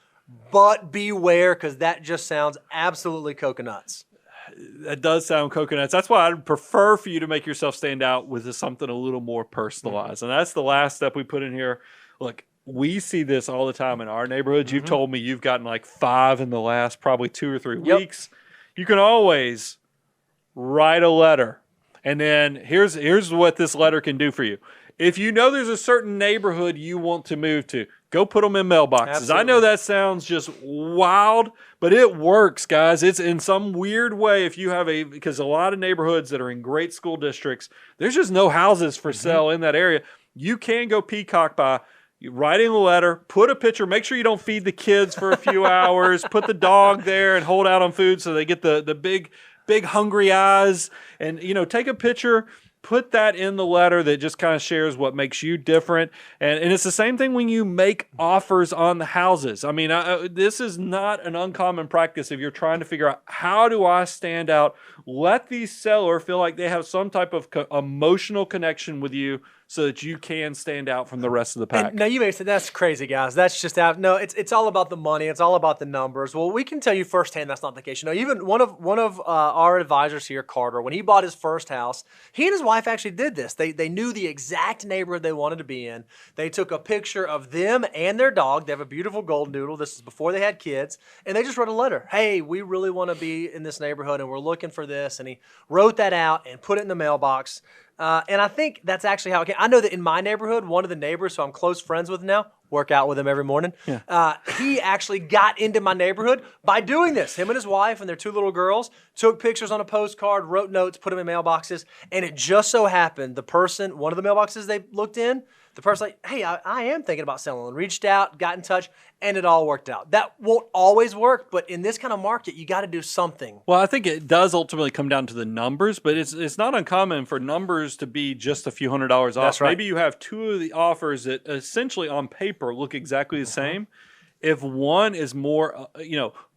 but beware, because that just sounds absolutely coconuts. That does sound coconuts. That's why I'd prefer for you to make yourself stand out with something a little more personalized. And that's the last step we put in here. Look, we see this all the time in our neighborhoods. You've told me you've gotten like 5 in the last probably 2 or 3 weeks. You can always write a letter. And then here's what this letter can do for you. If you know there's a certain neighborhood you want to move to, go put them in mailboxes. Absolutely. I know that sounds just wild, but it works, guys. It's in some weird way if you have because a lot of neighborhoods that are in great school districts, there's just no houses for sale in that area. You can go peacock by writing a letter, put a picture, make sure you don't feed the kids for a few hours, put the dog there and hold out on food so they get the big hungry eyes, and take a picture. Put that in the letter that just kind of shares what makes you different. And it's the same thing when you make offers on the houses. I mean, this is not an uncommon practice if you're trying to figure out, how do I stand out? Let the seller feel like they have some type of emotional connection with you so that you can stand out from the rest of the pack. Now, you may say, that's crazy, guys. That's just out. No, it's all about the money. It's all about the numbers. Well, we can tell you firsthand that's not the case. Even one of our advisors here, Carter, when he bought his first house, he and his wife actually did this. They knew the exact neighborhood they wanted to be in. They took a picture of them and their dog. They have a beautiful golden doodle. This is before they had kids. And they just wrote a letter. Hey, we really want to be in this neighborhood, and we're looking for this. And he wrote that out and put it in the mailbox. And I think that's actually how it came. I know that in my neighborhood, one of the neighbors, who I'm close friends with now, work out with him every morning, he actually got into my neighborhood by doing this. Him and his wife and their 2 little girls took pictures on a postcard, wrote notes, put them in mailboxes, and it just so happened one of the mailboxes they looked in, the person like, hey, I am thinking about selling, and reached out, got in touch, and it all worked out. That won't always work, but in this kind of market, you got to do something. Well, I think it does ultimately come down to the numbers, but it's not uncommon for numbers to be just a few $100s off. That's right. Maybe you have 2 of the offers that essentially on paper look exactly the same. If one is more,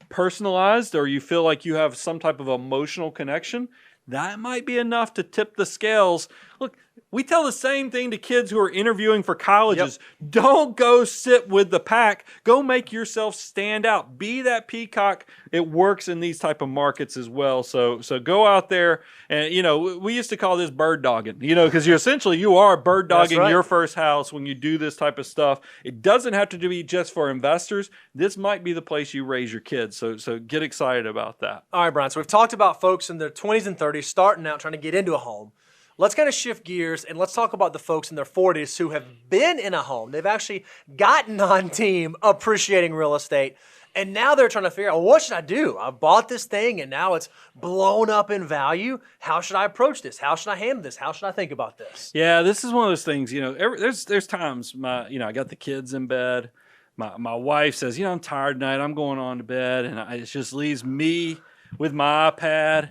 personalized, or you feel like you have some type of emotional connection, that might be enough to tip the scales. Look, We tell the same thing to kids who are interviewing for colleges. Yep. Don't go sit with the pack. Go make yourself stand out. Be that peacock. It works in these type of markets as well. So go out there and, we used to call this bird dogging, because you are bird dogging your first house when you do this type of stuff. It doesn't have to be just for investors. This might be the place you raise your kids. So get excited about that. All right, Brian. So we've talked about folks in their 20s and 30s starting out trying to get into a home. Let's kind of shift gears and let's talk about the folks in their 40s who have been in a home. They've actually gotten on team appreciating real estate. And now they're trying to figure out, what should I do? I bought this thing and now it's blown up in value. How should I approach this? How should I handle this? How should I think about this? Yeah, this is one of those things, there's times I got the kids in bed. My wife says, I'm tired tonight. I'm going on to bed. And it just leaves me with my iPad.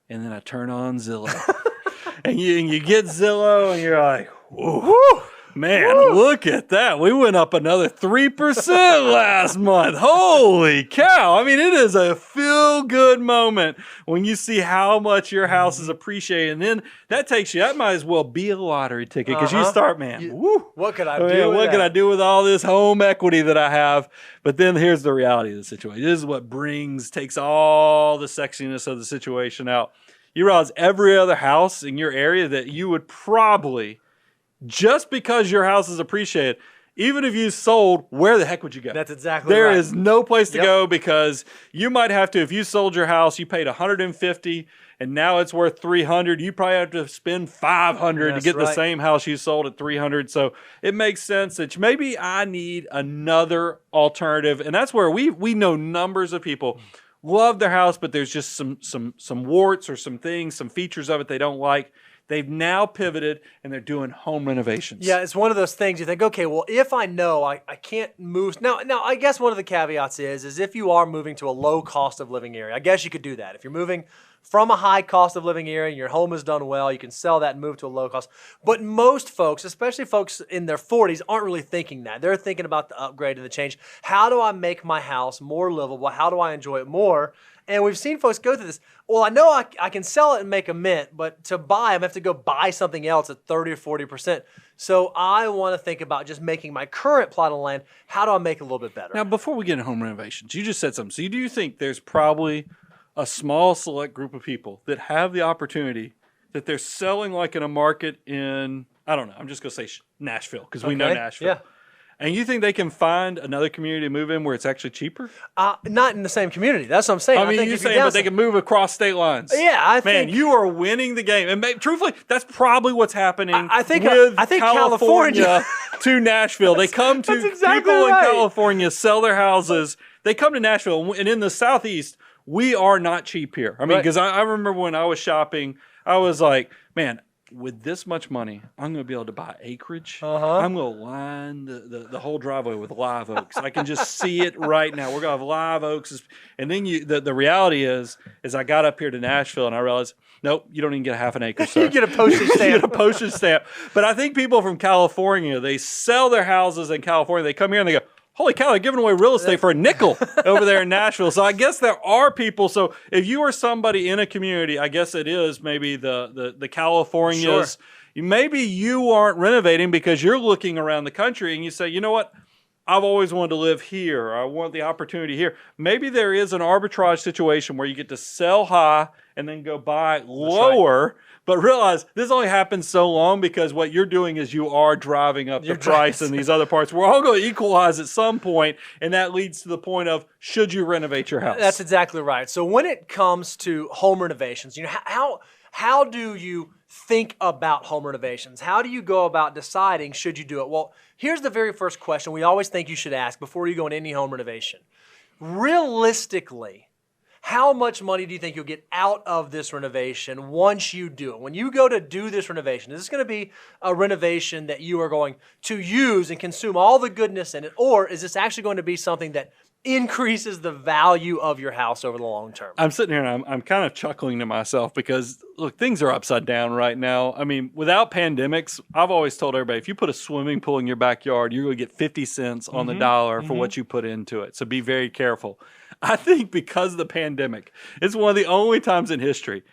And then I turn on Zillow. And you get Zillow, and you're like, whoa, man, look at that. We went up another 3% last month. Holy cow. I mean, it is a feel-good moment when you see how much your house is appreciated. And then that might as well be a lottery ticket because you start, what could I do? What can I do with all this home equity that I have? But then here's the reality of the situation. This is what takes all the sexiness of the situation out. You realize every other house in your area that you would probably, just because your house is appreciated, even if you sold, where the heck would you go? That's exactly right. There is no place to go because you might have to, if you sold your house, you paid $150 and now it's worth $300. You probably have to spend $500 to get the same house you sold at $300. So it makes sense that maybe I need another alternative. And that's where we know numbers of people love their house, but there's just some warts or some things, some features of it they don't like. They've now pivoted and they're doing home renovations. Yeah, it's one of those things you think, okay, well, if I know I can't move. Now, I guess one of the caveats is if you are moving to a low cost of living area, I guess you could do that. If you're moving from a high cost of living area and your home is done well, you can sell that and move to a low cost. But most folks, especially folks in their 40s, aren't really thinking that. They're thinking about the upgrade and the change. How do I make my house more livable? How do I enjoy it more? And we've seen folks go through this. Well, I know I can sell it and make a mint, but to buy, I'm going to have to go buy something else at 30 or 40%. So I want to think about just making my current plot of land. How do I make it a little bit better? Now, before we get into home renovations, you just said something. So do you think there's probably a small select group of people that have the opportunity that they're selling like in a market in, I don't know, I'm just going to say Nashville because we know Nashville. Yeah. And you think they can find another community to move in where it's actually cheaper? Not in the same community. That's what I'm saying. I mean, you're saying, but they can move across state lines. Yeah, I think. Man, you are winning the game. And truthfully, that's probably what's happening I think California to Nashville. They come to people in California, sell their houses. They come to Nashville. And in the Southeast, we are not cheap here. I mean, because I remember when I was shopping, I was like, man, with this much money, I'm going to be able to buy acreage. I'm going to line the whole driveway with live oaks. I can just see it right now. We're going to have live oaks. And then the reality is I got up here to Nashville and I realized, nope, you don't even get a half an acre, sir. You get a postage stamp. You get a postage stamp. But I think people from California, they sell their houses in California. They come here and they go, holy cow, they're giving away real estate for a nickel over there in Nashville. So I guess there are people. So if you are somebody in a community, I guess it is maybe the Californias. Sure. Maybe you aren't renovating because you're looking around the country and you say, you know what? I've always wanted to live here. I want the opportunity here. Maybe there is an arbitrage situation where you get to sell high and then go buy lower. But realize this only happens so long because what you're doing is you are driving up the price in these other parts. We're all going to equalize at some point, and that leads to the point of should you renovate your house? That's exactly right. So when it comes to home renovations, how do you think about home renovations? How do you go about deciding should you do it? Well, here's the very first question we always think you should ask before you go into any home renovation. Realistically, how much money do you think you'll get out of this renovation once you do it? When you go to do this renovation, is this going to be a renovation that you are going to use and consume all the goodness in it? Or is this actually going to be something that increases the value of your house over the long term? I'm sitting here and I'm kind of chuckling to myself because, look, things are upside down right now. I mean, without pandemics, I've always told everybody, if you put a swimming pool in your backyard, you're going to get 50 cents on the dollar for what you put into it. So be very careful. I think because of the pandemic, it's one of the only times in history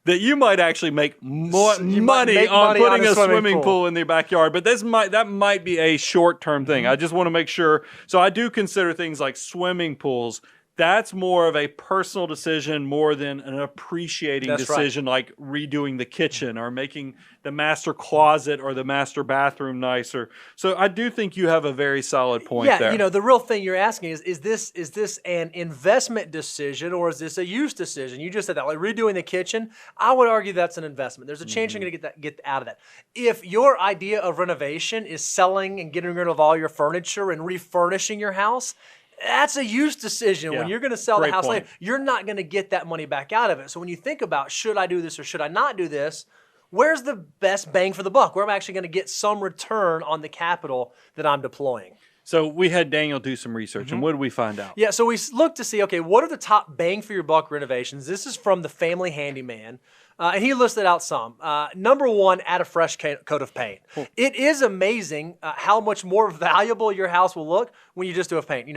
that you might actually make more You might money make on money putting on a a swimming swimming pool. pool in their backyard, but that might be a short-term thing. I just want to make sure. So I do consider things like swimming pools. That's more of a personal decision more than an appreciating That's right. decision like redoing the kitchen or making the master closet or the master bathroom nicer. So I do think you have a very solid point there. Yeah, the real thing you're asking is this an investment decision or is this a use decision? You just said that, like redoing the kitchen. I would argue that's an investment. There's a chance you're going to get out of that. If your idea of renovation is selling and getting rid of all your furniture and refurnishing your house, that's a use decision. Yeah, When you're going to sell great the house point. later, you're not going to get that money back out of it. So when you think about should I do this or should I not do this, where's the best bang for the buck? Where I'm actually going to get some return on the capital that I'm deploying. So we had Daniel do some research, and what did we find out? Yeah, so we looked to see, okay, what are the top bang for your buck renovations? This is from the Family Handyman, and he listed out some. Number one, add a fresh coat of paint. It is amazing how much more valuable your house will look when you just do a paint.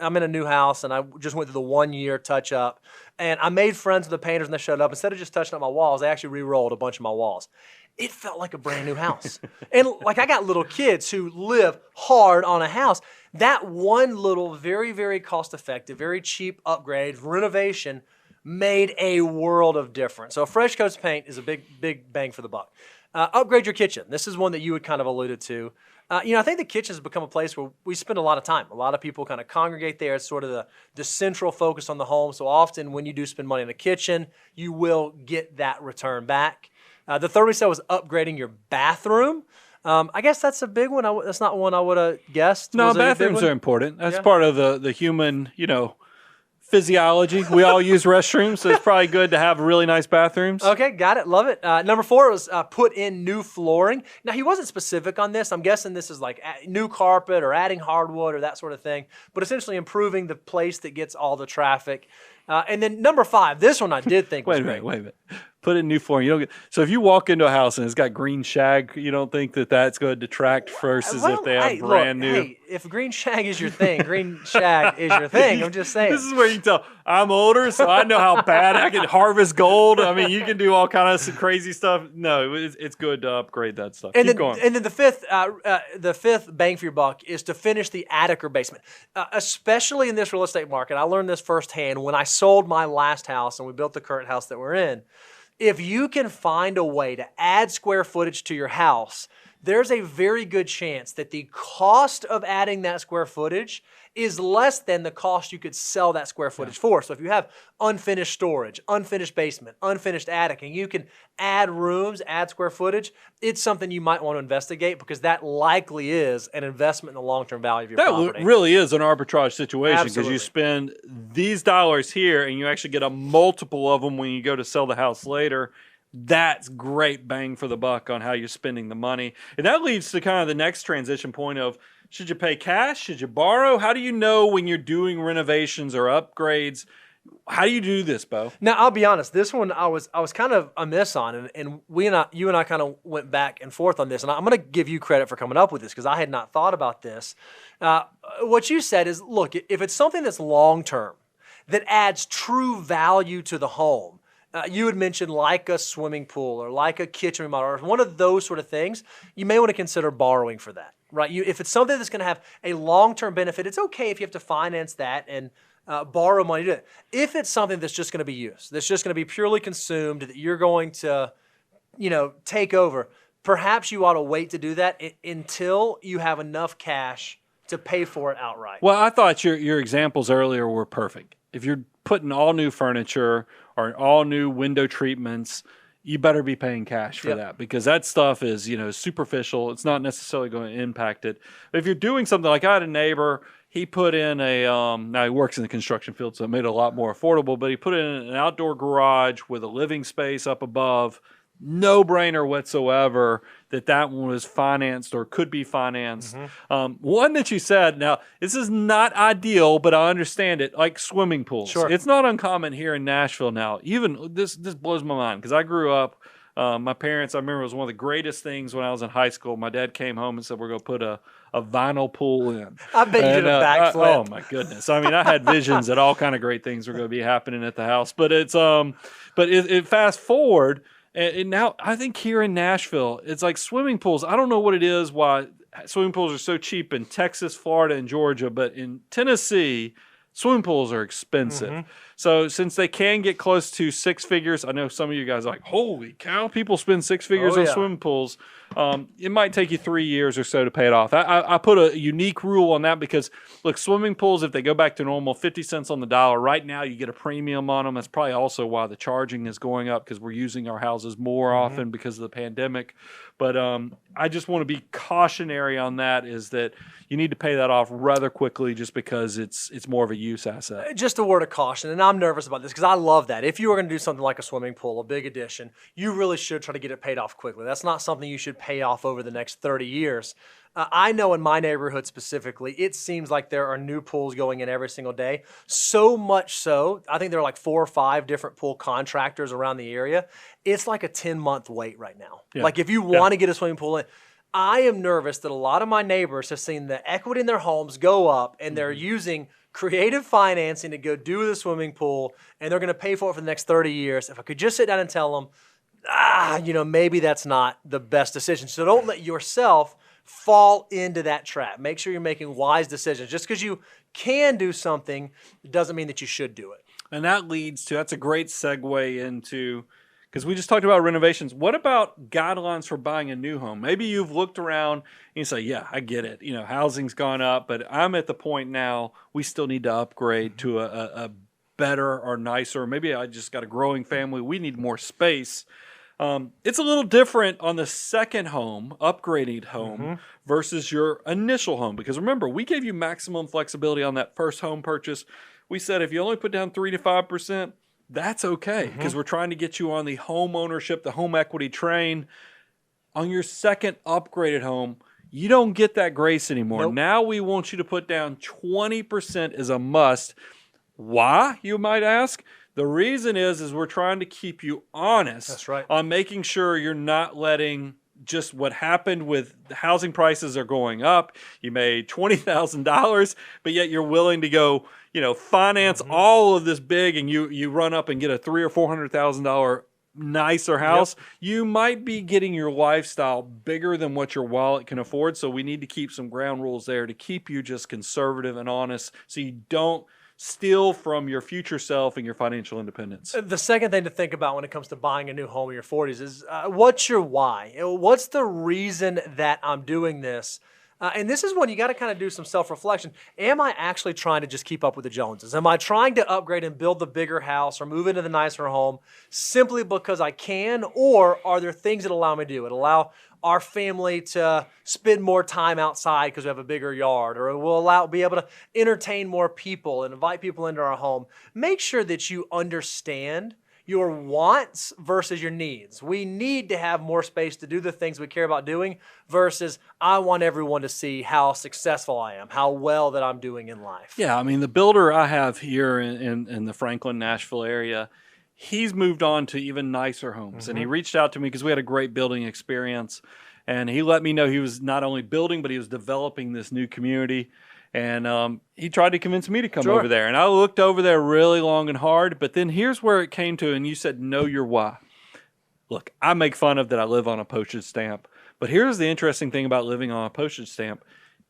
I'm in a new house, and I just went through the 1 year touch up, and I made friends with the painters, and they showed up. Instead of just touching up my walls, they actually re-rolled a bunch of my walls. It felt like a brand new house. And like I got little kids who live hard on a house. That one little very, very cost-effective, very cheap upgrade, renovation made a world of difference. So a fresh coat of paint is a big bang for the buck. Upgrade your kitchen. This is one that you had kind of alluded to. I think the kitchen has become a place where we spend a lot of time. A lot of people kind of congregate there. It's sort of the central focus on the home. So often when you do spend money in the kitchen, you will get that return back. The third we said was upgrading your bathroom. I guess that's a big one. That's not one I would have guessed. No, Was it a big bathrooms one? are important. That's Yeah. part of the human, physiology. We all use restrooms, so it's probably good to have really nice bathrooms. Okay, got it. Love it. Number four was put in new flooring. Now, he wasn't specific on this. I'm guessing this is like new carpet or adding hardwood or that sort of thing, but essentially improving the place that gets all the traffic. And then number five, this one I did think was great. Wait a minute. Put in new flooring. You don't get, so if you walk into a house and it's got green shag, you don't think that that's going to detract versus if they have brand new. Hey, if green shag is your thing, green shag is your thing. I'm just saying. This is where you tell I'm older, so I know how bad I can harvest gold. I mean, you can do all kinds of crazy stuff. No, it's good to upgrade that stuff. And Keep then, going. and then the fifth bang for your buck is to finish the attic or basement, especially in this real estate market. I learned this firsthand when I sold my last house and we built the current house that we're in. If you can find a way to add square footage to your house, there's a very good chance that the cost of adding that square footage is less than the cost you could sell that square footage for. So if you have unfinished storage, unfinished basement, unfinished attic, and you can add rooms, add square footage, it's something you might want to investigate because that likely is an investment in the long-term value of your property. That really is an arbitrage situation because Absolutely. you spend these dollars here and you actually get a multiple of them when you go to sell the house later. That's great bang for the buck on how you're spending the money. And that leads to kind of the next transition point of, should you pay cash? Should you borrow? How do you know when you're doing renovations or upgrades? How do you do this, Bo? Now, I'll be honest. This one I was kind of amiss on, and you and I kind of went back and forth on this. And I'm going to give you credit for coming up with this because I had not thought about this. What you said is, look, if it's something that's long term, that adds true value to the home. You had mentioned like a swimming pool or like a kitchen remodel or one of those sort of things. You may want to consider borrowing for that, right? If it's something that's going to have a long-term benefit, it's okay if you have to finance that and borrow money to do it. If it's something that's just going to be used, that's just going to be purely consumed, that you're going to, take over, perhaps you ought to wait to do that until you have enough cash to pay for it outright. Well, I thought your examples earlier were perfect. If you're putting all new furniture or all new window treatments, you better be paying cash for that because that stuff is, superficial. It's not necessarily going to impact it. But if you're doing something like I had a neighbor, he put in now he works in the construction field, so it made it a lot more affordable, but he put in an outdoor garage with a living space up above. No brainer whatsoever that one was financed or could be financed. One that you said, now this is not ideal, but I understand it, like swimming pools. Sure. It's not uncommon here in Nashville now. Even this blows my mind because I grew up My parents, I remember, it was one of the greatest things when I was in high school. My dad came home and said, "We're going to put a vinyl pool in." I bet you did a backflip. Oh my goodness! I mean, I had visions that all kind of great things were going to be happening at the house. But it fast forward, and now I think here in Nashville, it's like swimming pools. I don't know what it is why swimming pools are so cheap in Texas, Florida, and Georgia, but in Tennessee, swimming pools are expensive. So since they can get close to six figures, I know some of you guys are like, holy cow, people spend six figures on swimming pools. It might take you 3 years or so to pay it off. I put a unique rule on that because, look, swimming pools, if they go back to normal, 50 cents on the dollar. Right now, you get a premium on them. That's probably also why the charging is going up because we're using our houses more often because of the pandemic. But I just want to be cautionary on that, is that you need to pay that off rather quickly just because it's more of a use asset. Just a word of caution, and I'm nervous about this because I love that. If you were going to do something like a swimming pool, a big addition, you really should try to get it paid off quickly. That's not something you should pay off over the next 30 years. I know in my neighborhood specifically, it seems like there are new pools going in every single day. So much so, I think there are like 4 or 5 different pool contractors around the area. It's like a 10-month wait right now. Yeah. Like if you want to get a swimming pool in, I am nervous that a lot of my neighbors have seen the equity in their homes go up and they're using creative financing to go do the swimming pool, and they're going to pay for it for the next 30 years. If I could just sit down and tell them, maybe that's not the best decision. So don't let yourself fall into that trap. Make sure you're making wise decisions. Just because you can do something doesn't mean that you should do it. And that's a great segue into, because we just talked about renovations. What about guidelines for buying a new home? Maybe you've looked around and you say, yeah, I get it. Housing's gone up, but I'm at the point now we still need to upgrade to a better or nicer. Maybe I just got a growing family. We need more space. It's a little different on the second home, upgraded home, versus your initial home. Because remember, we gave you maximum flexibility on that first home purchase. We said if you only put down 3 to 5%, that's okay, because we're trying to get you on the home ownership, the home equity train. On your second upgraded home, you don't get that grace anymore. Nope. Now we want you to put down 20% as a must. Why, you might ask? The reason is we're trying to keep you honest. That's right. On making sure you're not letting just what happened with the housing prices are going up. You made $20,000, but yet you're willing to go, finance all of this big, and you run up and get a $300,000 or $400,000 nicer house. Yep. You might be getting your lifestyle bigger than what your wallet can afford. So we need to keep some ground rules there to keep you just conservative and honest, so you don't steal from your future self and your financial independence. The second thing to think about when it comes to buying a new home in your 40s is what's your why? What's the reason that I'm doing this? And this is when you got to kind of do some self-reflection. Am I actually trying to just keep up with the Joneses? Am I trying to upgrade and build the bigger house or move into the nicer home simply because I can? Or are there things that allow me to do it? Allow our family to spend more time outside because we have a bigger yard, or we'll be able to entertain more people and invite people into our home. Make sure that you understand your wants versus your needs. We need to have more space to do the things we care about doing versus I want everyone to see how successful I am, how well that I'm doing in life. Yeah, I mean, the builder I have here in the Franklin, Nashville area, he's moved on to even nicer homes. And he reached out to me because we had a great building experience. And he let me know he was not only building, but he was developing this new community. And he tried to convince me to come over there. And I looked over there really long and hard. But then here's where it came to, and you said, know your why. Look, I make fun of that I live on a postage stamp. But here's the interesting thing about living on a postage stamp.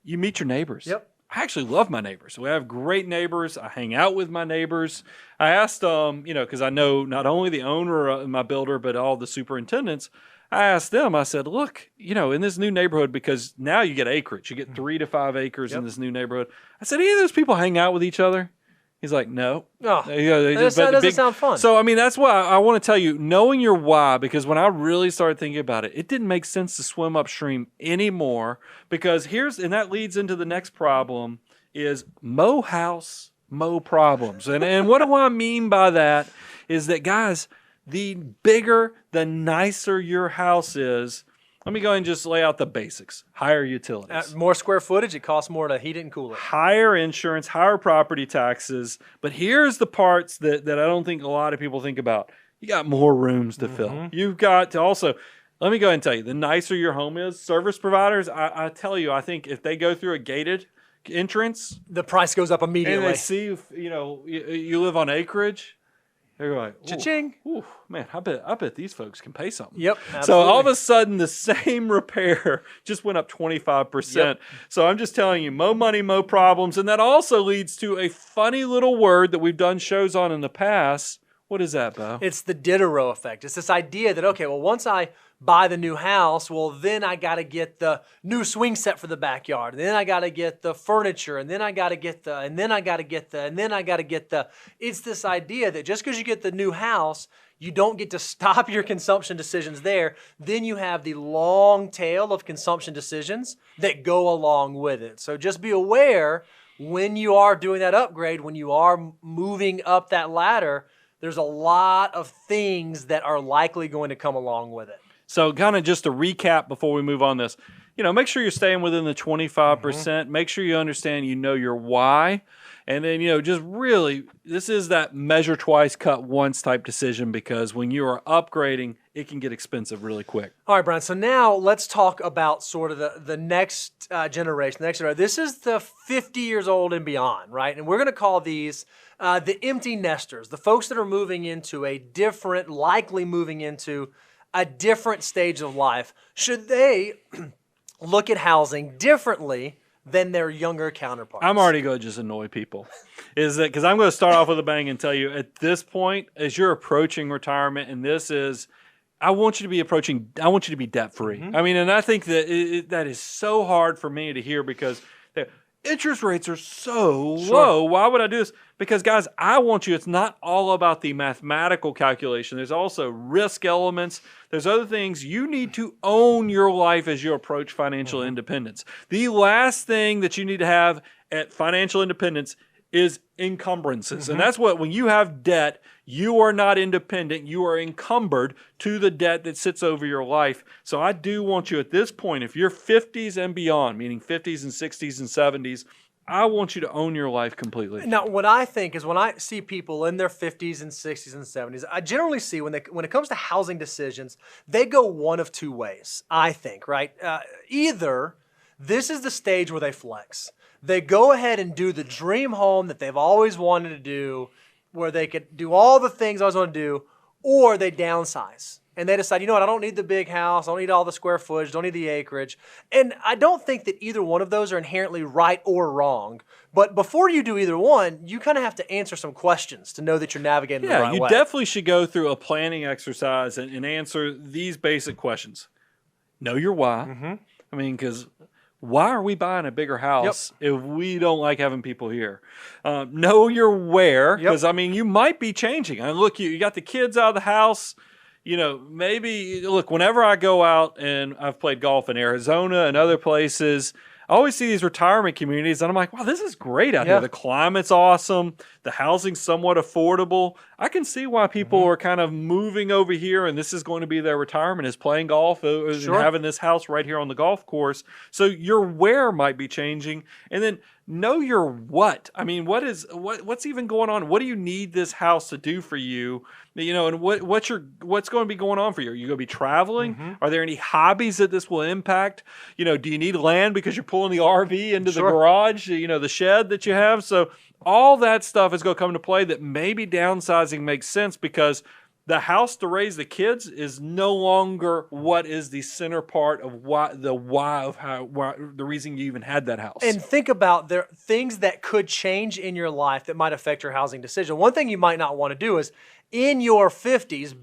You meet your neighbors. Yep. I actually love my neighbors. We have great neighbors. I hang out with my neighbors. I asked because I know not only the owner of my builder, but all the superintendents. I asked them, I said, look, in this new neighborhood, because now you get acreage. You get 3 to 5 acres in this new neighborhood. I said, any of those people hang out with each other? He's like, no. Oh, that doesn't sound fun. So, I mean, that's why I want to tell you, knowing your why, because when I really started thinking about it, it didn't make sense to swim upstream anymore, because and that leads into the next problem is mow house, mow problems. And what do I mean by that is that, guys, the bigger, the nicer your house is. Let me go ahead and just lay out the basics. Higher utilities. More square footage, it costs more to heat it and cool it. Higher insurance, higher property taxes. But here's the parts that I don't think a lot of people think about. you got more rooms to fill. You've got to also, let me go ahead and tell you, the nicer your home is, service providers, I tell you, I think if they go through a gated entrance, The price goes up immediately. and they see, you live on acreage, they're like, ooh, Cha-ching. ooh, man, I bet these folks can pay something. Yep. So Absolutely. all of a sudden, the same repair just went up 25%. Yep. So I'm just telling you, mo money, mo problems. And that also leads to a funny little word that we've done shows on in the past. What is that, Bo? It's the Diderot effect. It's this idea that, okay, well, once I buy the new house, well, then I got to get the new swing set for the backyard. And then I got to get the furniture. And then I got to get the, and then I got to get the, and then I got to get the. It's this idea that just because you get the new house, you don't get to stop your consumption decisions there. Then you have the long tail of consumption decisions that go along with it. So just be aware when you are doing that upgrade, when you are moving up that ladder, there's a lot of things that are likely going to come along with it. So kind of just to recap before we move on this, make sure you're staying within the 25%. Make sure you understand, your why. And then, just really, this is that measure twice, cut once type decision, because when you are upgrading, it can get expensive really quick. All right, Brian. So now let's talk about sort of the next generation. This is the 50 years old and beyond, right? And we're going to call these the empty nesters, the folks that are likely moving into a different stage of life. Should they look at housing differently than their younger counterparts? I'm already going to just annoy people. Is that because I'm going to start off with a bang and tell you at this point, as you're approaching retirement, and I want you to be debt free. I mean, and I think that that is so hard for me to hear because the interest rates are so low. Why would I do this? Because, guys, it's not all about the mathematical calculation. There's also risk elements. There's other things. You need to own your life as you approach financial independence. The last thing that you need to have at financial independence is encumbrances. And that's when you have debt, you are not independent. You are encumbered to the debt that sits over your life. So I do want you at this point, if you're 50s and beyond, meaning 50s and 60s and 70s, I want you to own your life completely. Now, what I think is when I see people in their 50s and 60s and 70s, I generally see when it comes to housing decisions, they go one of two ways, I think, right? Either this is the stage where they flex. They go ahead and do the dream home that they've always wanted to do, where they could do all the things I always want to do, or they downsize. And they decide, I don't need the big house, I don't need all the square footage, don't need the acreage. And I don't think that either one of those are inherently right or wrong. But before you do either one, you kind of have to answer some questions to know that you're navigating the right way. Yeah, you definitely should go through a planning exercise and answer these basic questions. Know your why. I mean, because why are we buying a bigger house if we don't like having people here? Know your where, because, you might be changing. Look, you got the kids out of the house. Whenever I go out and I've played golf in Arizona and other places, I always see these retirement communities and I'm like, wow, this is great out here. The climate's awesome. The housing's somewhat affordable. I can see why people are kind of moving over here and this is going to be their retirement, is playing golf and having this house right here on the golf course. So your where might be changing. And then know your what. I mean, what's even going on? What do you need this house to do for you? And what's going to be going on for you? Are you going to be traveling? Are there any hobbies that this will impact? Do you need land because you're pulling the RV into the garage, the shed that you have? So all that stuff is going to come into play that maybe downsizing makes sense because the house to raise the kids is no longer what is the center part of the reason you even had that house. And think about there things that could change in your life that might affect your housing decision. One thing you might not want to do is in your 50s,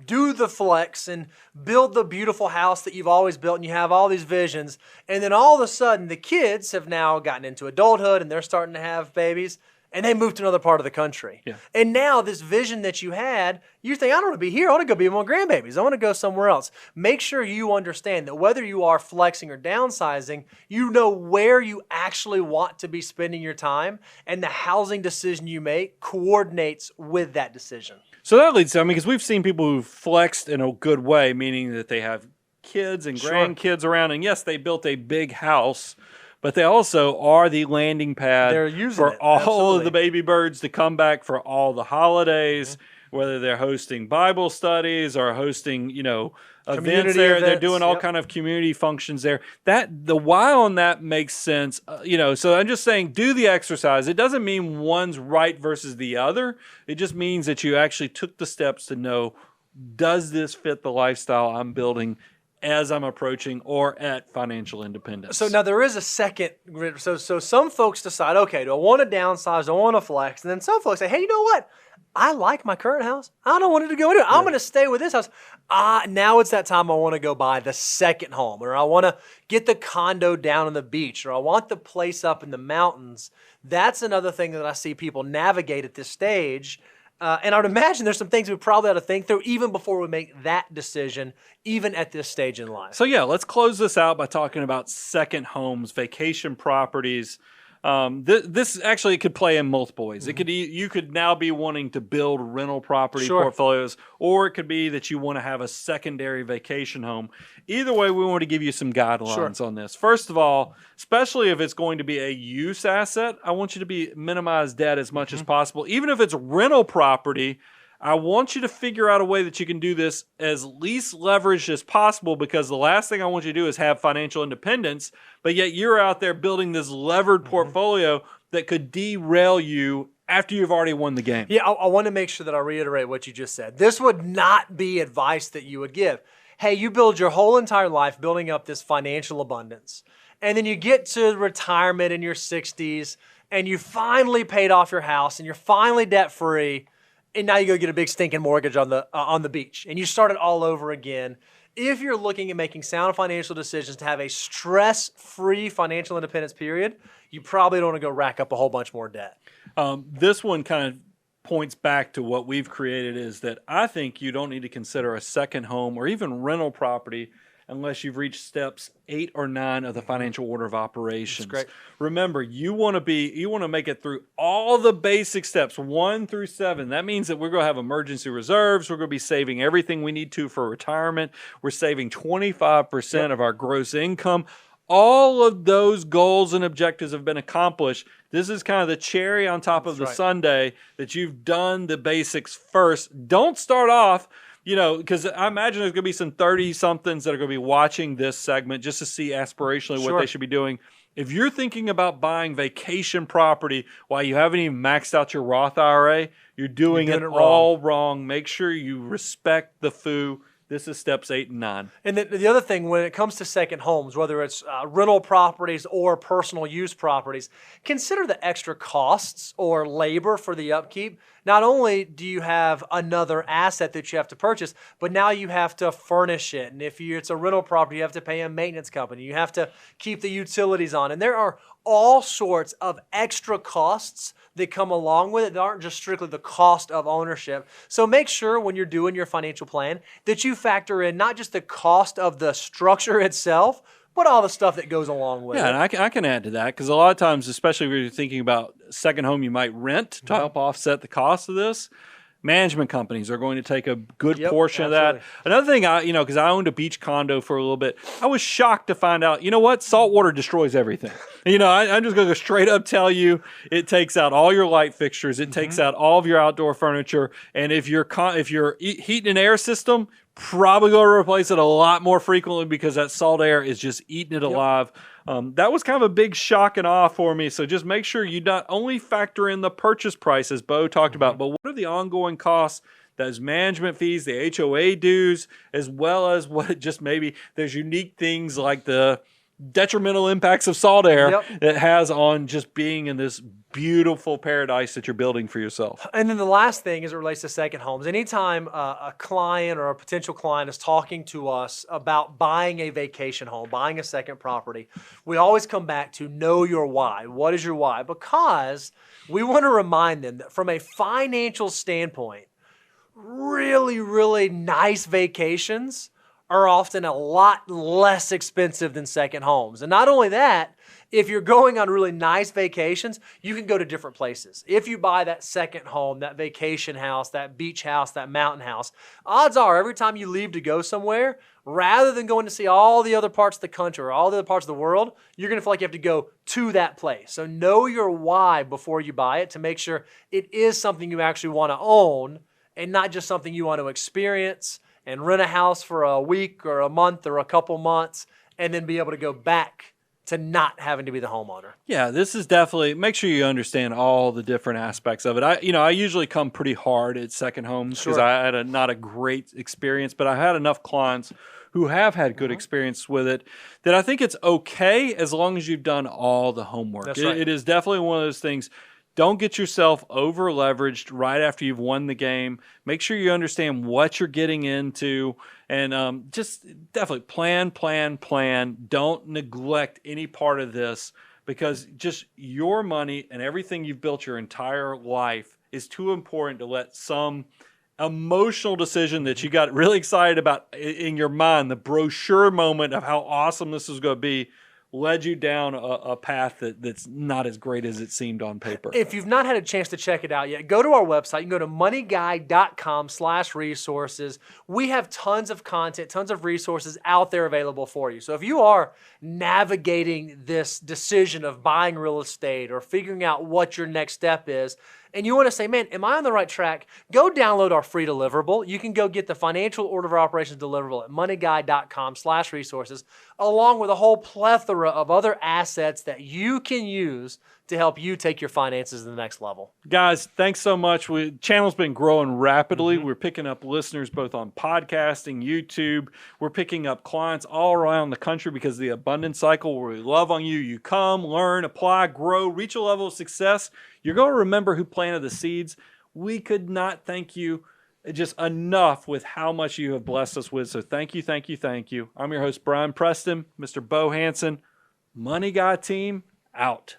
do the flex and build the beautiful house that you've always built and you have all these visions. And then all of a sudden the kids have now gotten into adulthood and they're starting to have babies. And they moved to another part of the country. Yeah. And now this vision that you had, you think, I don't want to be here. I want to go be with my grandbabies. I want to go somewhere else. Make sure you understand that whether you are flexing or downsizing, you know where you actually want to be spending your time, and the housing decision you make coordinates with that decision. So that leads to, because we've seen people who've flexed in a good way, meaning that they have kids and grandkids around, and yes, they built a big house, but they also are the landing pad for all of the baby birds to come back for all the holidays. whether they're hosting Bible studies or hosting, events Community there. They're events, doing all yep. kind of community functions there. That the why on that makes sense. So I'm just saying, do the exercise. It doesn't mean one's right versus the other. It just means that you actually took the steps to know, does this fit the lifestyle I'm building as I'm approaching or at financial independence? So now there is a second. So some folks decide, okay, do I want to downsize? Do I want to flex? And then some folks say, hey, you know what? I like my current house. I don't want it to go anywhere. I'm going to stay with this house. Now it's that time I want to go buy the second home, or I want to get the condo down on the beach, or I want the place up in the mountains. That's another thing that I see people navigate at this stage. And I would imagine there's some things we probably ought to think through even before we make that decision, even at this stage in life. So yeah, let's close this out by talking about second homes, vacation properties. This actually could play in multiple ways. Mm-hmm. You could now be wanting to build rental property Sure. portfolios, or it could be that you want to have a secondary vacation home. Either way, we want to give you some guidelines on this. First of all, especially if it's going to be a use asset, I want you to minimize debt as much as possible. Even if it's rental property, I want you to figure out a way that you can do this as least leveraged as possible, because the last thing I want you to do is have financial independence, but yet you're out there building this levered portfolio that could derail you after you've already won the game. Yeah, I want to make sure that I reiterate what you just said. This would not be advice that you would give. Hey, you build your whole entire life building up this financial abundance, and then you get to retirement in your 60s, and you finally paid off your house, and you're finally debt-free, and now you go get a big stinking mortgage on the beach, and you start it all over again. If you're looking at making sound financial decisions to have a stress-free financial independence period, you probably don't want to go rack up a whole bunch more debt. This one kind of points back to what we've created, is that I think you don't need to consider a second home or even rental property unless you've reached steps 8 or 9 of the financial order of operations. That's great. Remember, you want to make it through all the basic steps 1 through 7. That means that we're going to have emergency reserves. We're going to be saving everything we need to for retirement. We're saving 25% of our gross income. All of those goals and objectives have been accomplished. This is kind of the cherry on top of the sundae, that you've done the basics first. Don't start off, because I imagine there's going to be some 30-somethings that are going to be watching this segment just to see aspirationally what they should be doing. If you're thinking about buying vacation property while you haven't even maxed out your Roth IRA, you're doing it all wrong. Make sure you respect the FOO. This is steps 8 and 9. And the other thing, when it comes to second homes, whether it's rental properties or personal use properties, consider the extra costs or labor for the upkeep. Not only do you have another asset that you have to purchase, but now you have to furnish it. And if it's a rental property, you have to pay a maintenance company. You have to keep the utilities on. And there are all sorts of extra costs that come along with it that aren't just strictly the cost of ownership. So make sure when you're doing your financial plan that you factor in not just the cost of the structure itself, but all the stuff that goes along with it. Yeah, and I can add to that, because a lot of times, especially if you're thinking about second home you might rent to help offset the cost of this, management companies are going to take a good portion of that. Another thing, because I owned a beach condo for a little bit, I was shocked to find out, salt water destroys everything. I'm just going to straight up tell you, it takes out all your light fixtures, it takes out all of your outdoor furniture, and if your heat and air system, probably going to replace it a lot more frequently, because that salt air is just eating it alive. That was kind of a big shock and awe for me. So just make sure you not only factor in the purchase price, as Bo talked about, but what are the ongoing costs, those management fees, the HOA dues, as well as what just maybe there's unique things like the detrimental impacts of salt air that has on just being in this beautiful paradise that you're building for yourself. And then the last thing as it relates to second homes, anytime a client or a potential client is talking to us about buying a vacation home, buying a second property, we always come back to know your why. What is your why? Because we want to remind them that from a financial standpoint, really, really nice vacations are often a lot less expensive than second homes. And not only that, if you're going on really nice vacations, you can go to different places. If you buy that second home, that vacation house, that beach house, that mountain house, odds are every time you leave to go somewhere, rather than going to see all the other parts of the country or all the other parts of the world, you're going to feel like you have to go to that place. So know your why before you buy it to make sure it is something you actually want to own and not just something you want to experience and rent a house for a week or a month or a couple months and then be able to go back to not having to be the homeowner. Yeah, this is definitely, make sure you understand all the different aspects of it. I usually come pretty hard at second homes because I had not a great experience, but I had enough clients who have had good experience with it that I think it's okay as long as you've done all the homework. That's right. It is definitely one of those things. Don't get yourself over leveraged right after you've won the game. Make sure you understand what you're getting into, and just definitely plan. Don't neglect any part of this, because just your money and everything you've built your entire life is too important to let some emotional decision that you got really excited about in your mind, the brochure moment of how awesome this is going to be, led you down a path that's not as great as it seemed on paper. If you've not had a chance to check it out yet, go to our website. You can go to moneyguide.com/resources. We have tons of content, tons of resources out there available for you. So if you are navigating this decision of buying real estate or figuring out what your next step is, and you want to say, man, am I on the right track? Go download our free deliverable. You can go get the financial order of operations deliverable at moneyguide.com/resources, along with a whole plethora of other assets that you can use to help you take your finances to the next level. Guys, thanks so much. Channel's been growing rapidly. We're picking up listeners both on podcasting, YouTube. We're picking up clients all around the country because of the abundance cycle where we love on you. You come, learn, apply, grow, reach a level of success. You're going to remember who planted the seeds. We could not thank you just enough with how much you have blessed us with. So thank you. I'm your host, Brian Preston, Mr. Bo Hansen. Money Guy team, out.